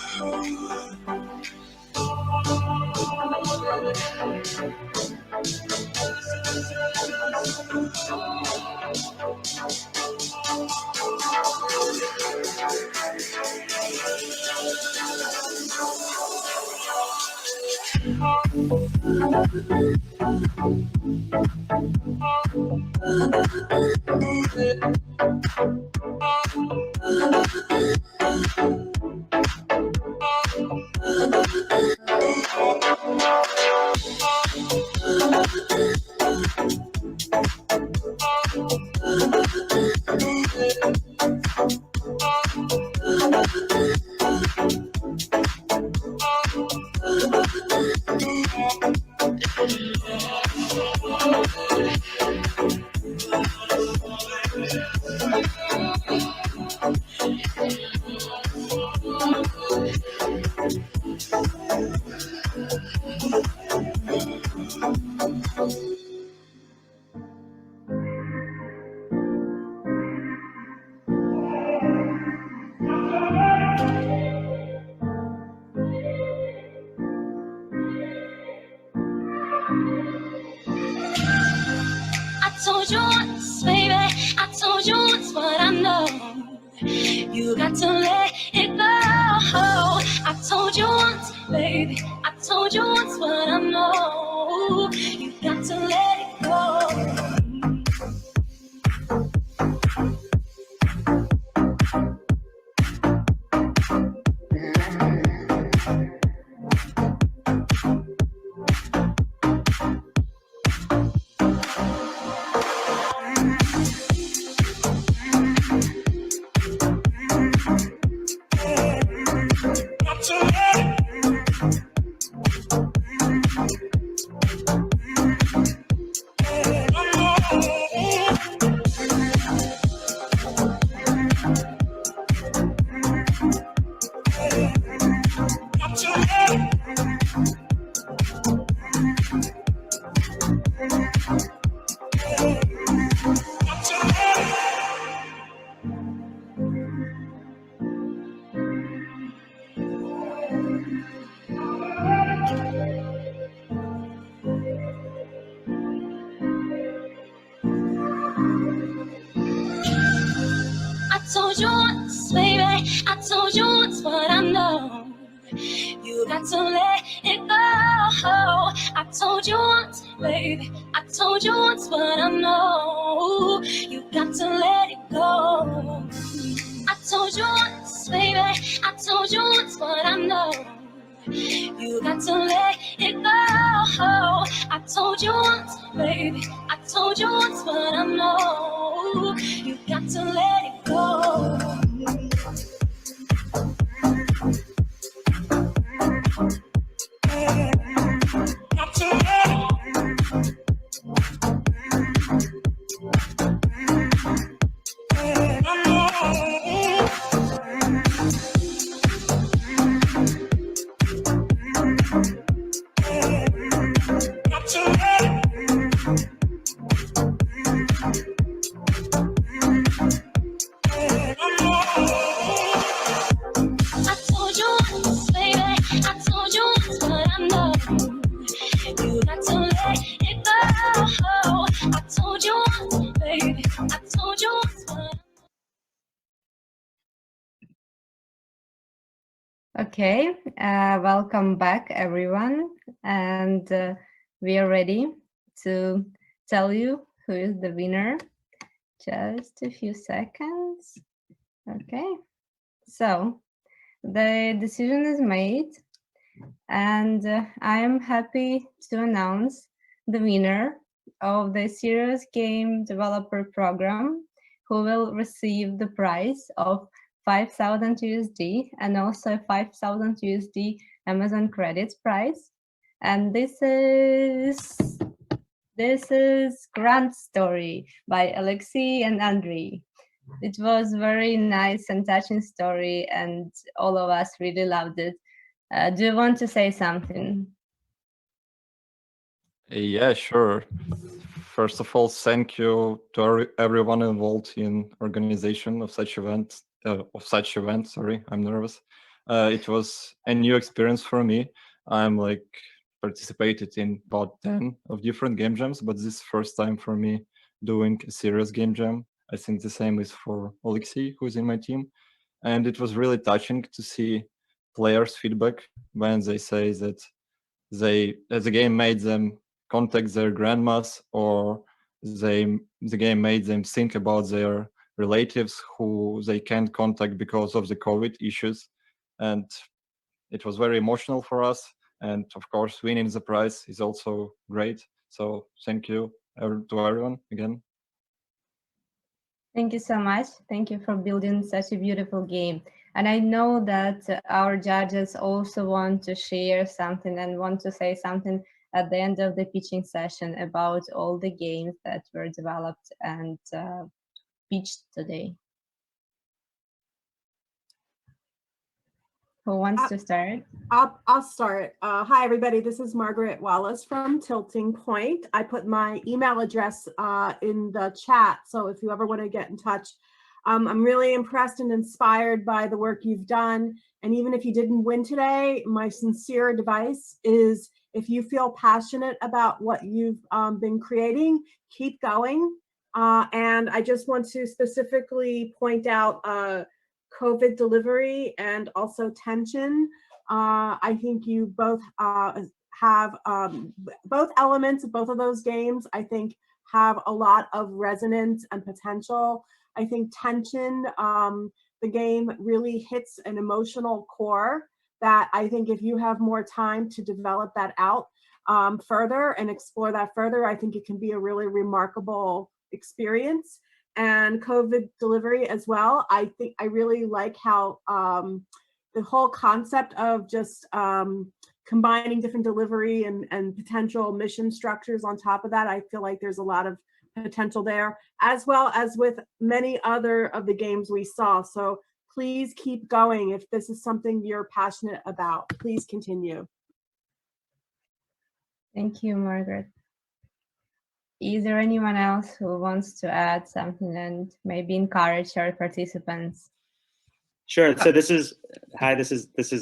I told you once, baby, I told you once what I know. You got to let it go. I told you once, baby, I told you once what I know. You got to let it go. I told you once, baby, I told you once what I know. You got to let it go. I told you once, baby, I told you once what I know. You got to let it go. I told you once, baby, I told you once what I know. You got to let it go. I told you once, baby, I told you once what I know. You got to let it go. Got to let it Okay, welcome back, everyone. And we are ready to tell you who is the winner. Just a few seconds. Okay, so the decision is made, and I am happy to announce the winner of the Serious Game Developer Program, who will receive the prize of 5,000 USD and also 5,000 USD Amazon credits prize. And this is Grand Story by Alexei and Andrei. It was very nice and touching story, and all of us really loved it. Do you want to say something? Yeah, sure. First of all, thank you to everyone involved in organization of such event. Sorry, I'm nervous. It was a new experience for me. I'm like participated in about 10 of different game jams, but this is first time for me doing a serious game jam. I think the same is for Alexei, who's in my team. And it was really touching to see players' feedback when they say that the game made them contact their grandmas, or the game made them think about their relatives who they can't contact because of the COVID issues. And it was very emotional for us. And of course, winning the prize is also great. So thank you to everyone again. Thank you so much. Thank you for building such a beautiful game. And I know that our judges also want to share something and want to say something at the end of the pitching session about all the games that were developed and pitched today. Who wants to start? I'll start. Hi, everybody. This is Margaret Wallace from Tilting Point. I put my email address in the chat, so if you ever want to get in touch. I'm really impressed and inspired by the work you've done. And even if you didn't win today, my sincere advice is if you feel passionate about what you've been creating, keep going. And I just want to specifically point out COVID delivery and also tension. I think you both have both elements of both of those games, I think, have a lot of resonance and potential. I think tension, the game really hits an emotional core that I think if you have more time to develop that out further and explore that further, I think it can be a really remarkable experience. And COVID delivery as well. I think I really like how the whole concept of just combining different delivery and potential mission structures on top of that. I feel like there's a lot of potential there, as well as with many other of the games we saw. So please keep going. If this is something you're passionate about, please continue. Thank you, Margaret. Is there anyone else who wants to add something and maybe encourage our participants? Sure. So this is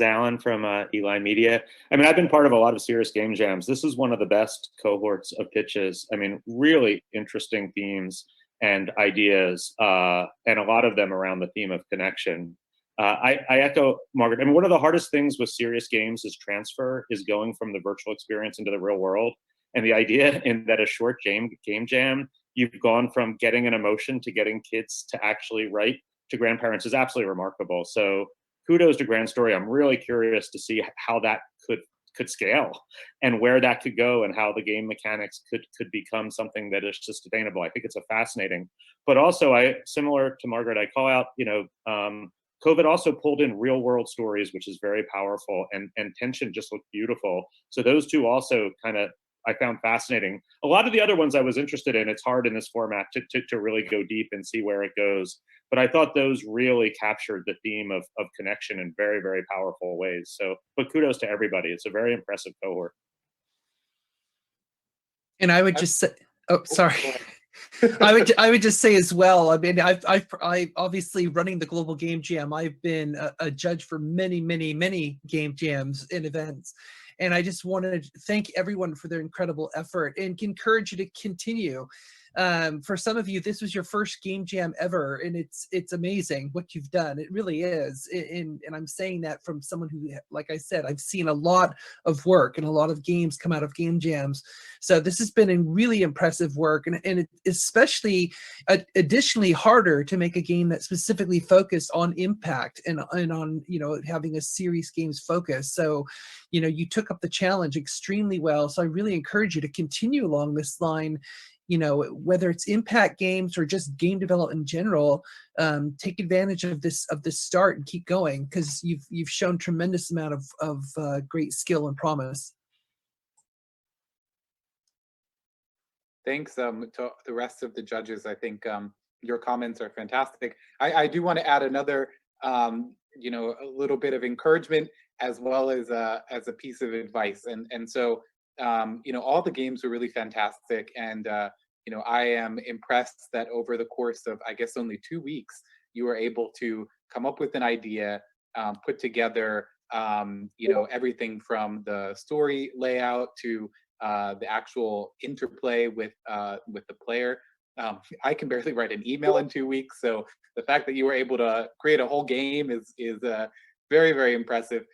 Alan from Eli Media. I mean, I've been part of a lot of serious game jams. This is one of the best cohorts of pitches. I mean, really interesting themes and ideas, and a lot of them around the theme of connection. I echo Margaret. I mean, one of the hardest things with serious games is transfer, is going from the virtual experience into the real world. And the idea in that a short game jam, you've gone from getting an emotion to getting kids to actually write to grandparents is absolutely remarkable. So kudos to Grand Story. I'm really curious to see how that could scale and where that could go and how the game mechanics could become something that is sustainable. I think it's a fascinating, but also similar to Margaret, I call out, COVID also pulled in real world stories, which is very powerful, and tension just looked beautiful. So those two also kind of I found fascinating. A lot of the other ones I was interested in, it's hard in this format to really go deep and see where it goes. But I thought those really captured the theme of connection in very, very powerful ways. So, but kudos to everybody. It's a very impressive cohort. And I would just say, oh, sorry. I would just say as well, I mean, I obviously running the Global Game Jam, I've been a judge for many, many, many game jams and events. And I just want to thank everyone for their incredible effort and encourage you to continue. For some of you, this was your first game jam ever, and it's amazing what you've done. It really is. And I'm saying that from someone who, like I said, I've seen a lot of work and a lot of games come out of game jams. So this has been a really impressive work, and it especially additionally harder to make a game that specifically focused on impact and on, you know, having a serious games focus. So, you know, you took up the challenge extremely well. So I really encourage you to continue along this line. You know, whether it's impact games or just game development in general, take advantage of this start and keep going, because you've shown tremendous amount of great skill and promise. Thanks to the rest of the judges. I think your comments are fantastic. I do want to add another, you know, a little bit of encouragement as well as a piece of advice. And so, you know, all the games were really fantastic. And, you know, I am impressed that over the course of, I guess, only 2 weeks, you were able to come up with an idea, put together, you know, everything from the story layout to the actual interplay with the player. I can barely write an email in 2 weeks, so the fact that you were able to create a whole game is very, very impressive.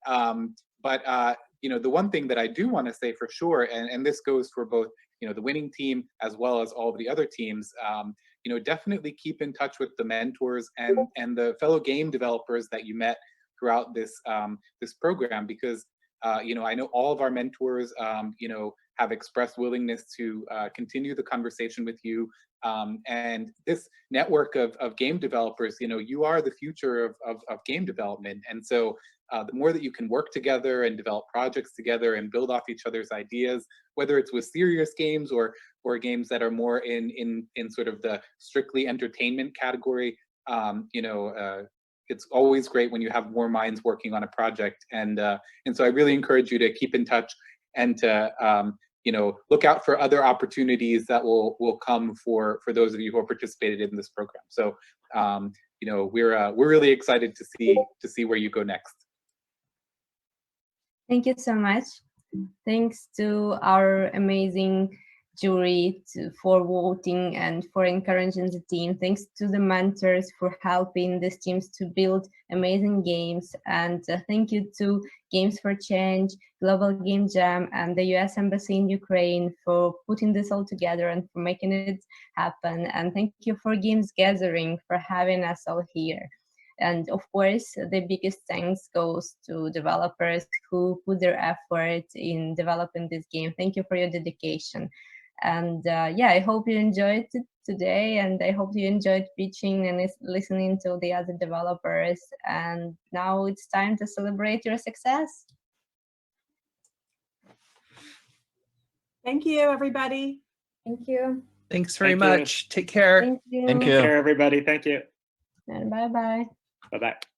But you know, the one thing that I do want to say for sure, and this goes for both, you know, the winning team as well as all of the other teams, you know, definitely keep in touch with the mentors and the fellow game developers that you met throughout this this program, because you know, I know all of our mentors, you know, have expressed willingness to continue the conversation with you. And this network of game developers, you know, you are the future of game development. And so the more that you can work together and develop projects together and build off each other's ideas, whether it's with serious games or games that are more in sort of the strictly entertainment category, you know, it's always great when you have more minds working on a project. And so I really encourage you to keep in touch and to you know, look out for other opportunities that will come for those of you who have participated in this program. So you know, we're really excited to see where you go next. Thank you so much. Thanks to our amazing jury for voting and for encouraging the team. Thanks to the mentors for helping these teams to build amazing games. And thank you to Games for Change, Global Game Jam, and the US Embassy in Ukraine for putting this all together and for making it happen. And thank you for Games Gathering for having us all here. And of course, the biggest thanks goes to developers who put their effort in developing this game. Thank you for your dedication. And yeah, I hope you enjoyed it today, and I hope you enjoyed pitching and listening to the other developers. And now it's time to celebrate your success. Thank you, everybody. Thank you. Thanks very Thank you. much. Take care. Thank you. Thank Take you. care, everybody. Thank you. And bye-bye. Bye-bye.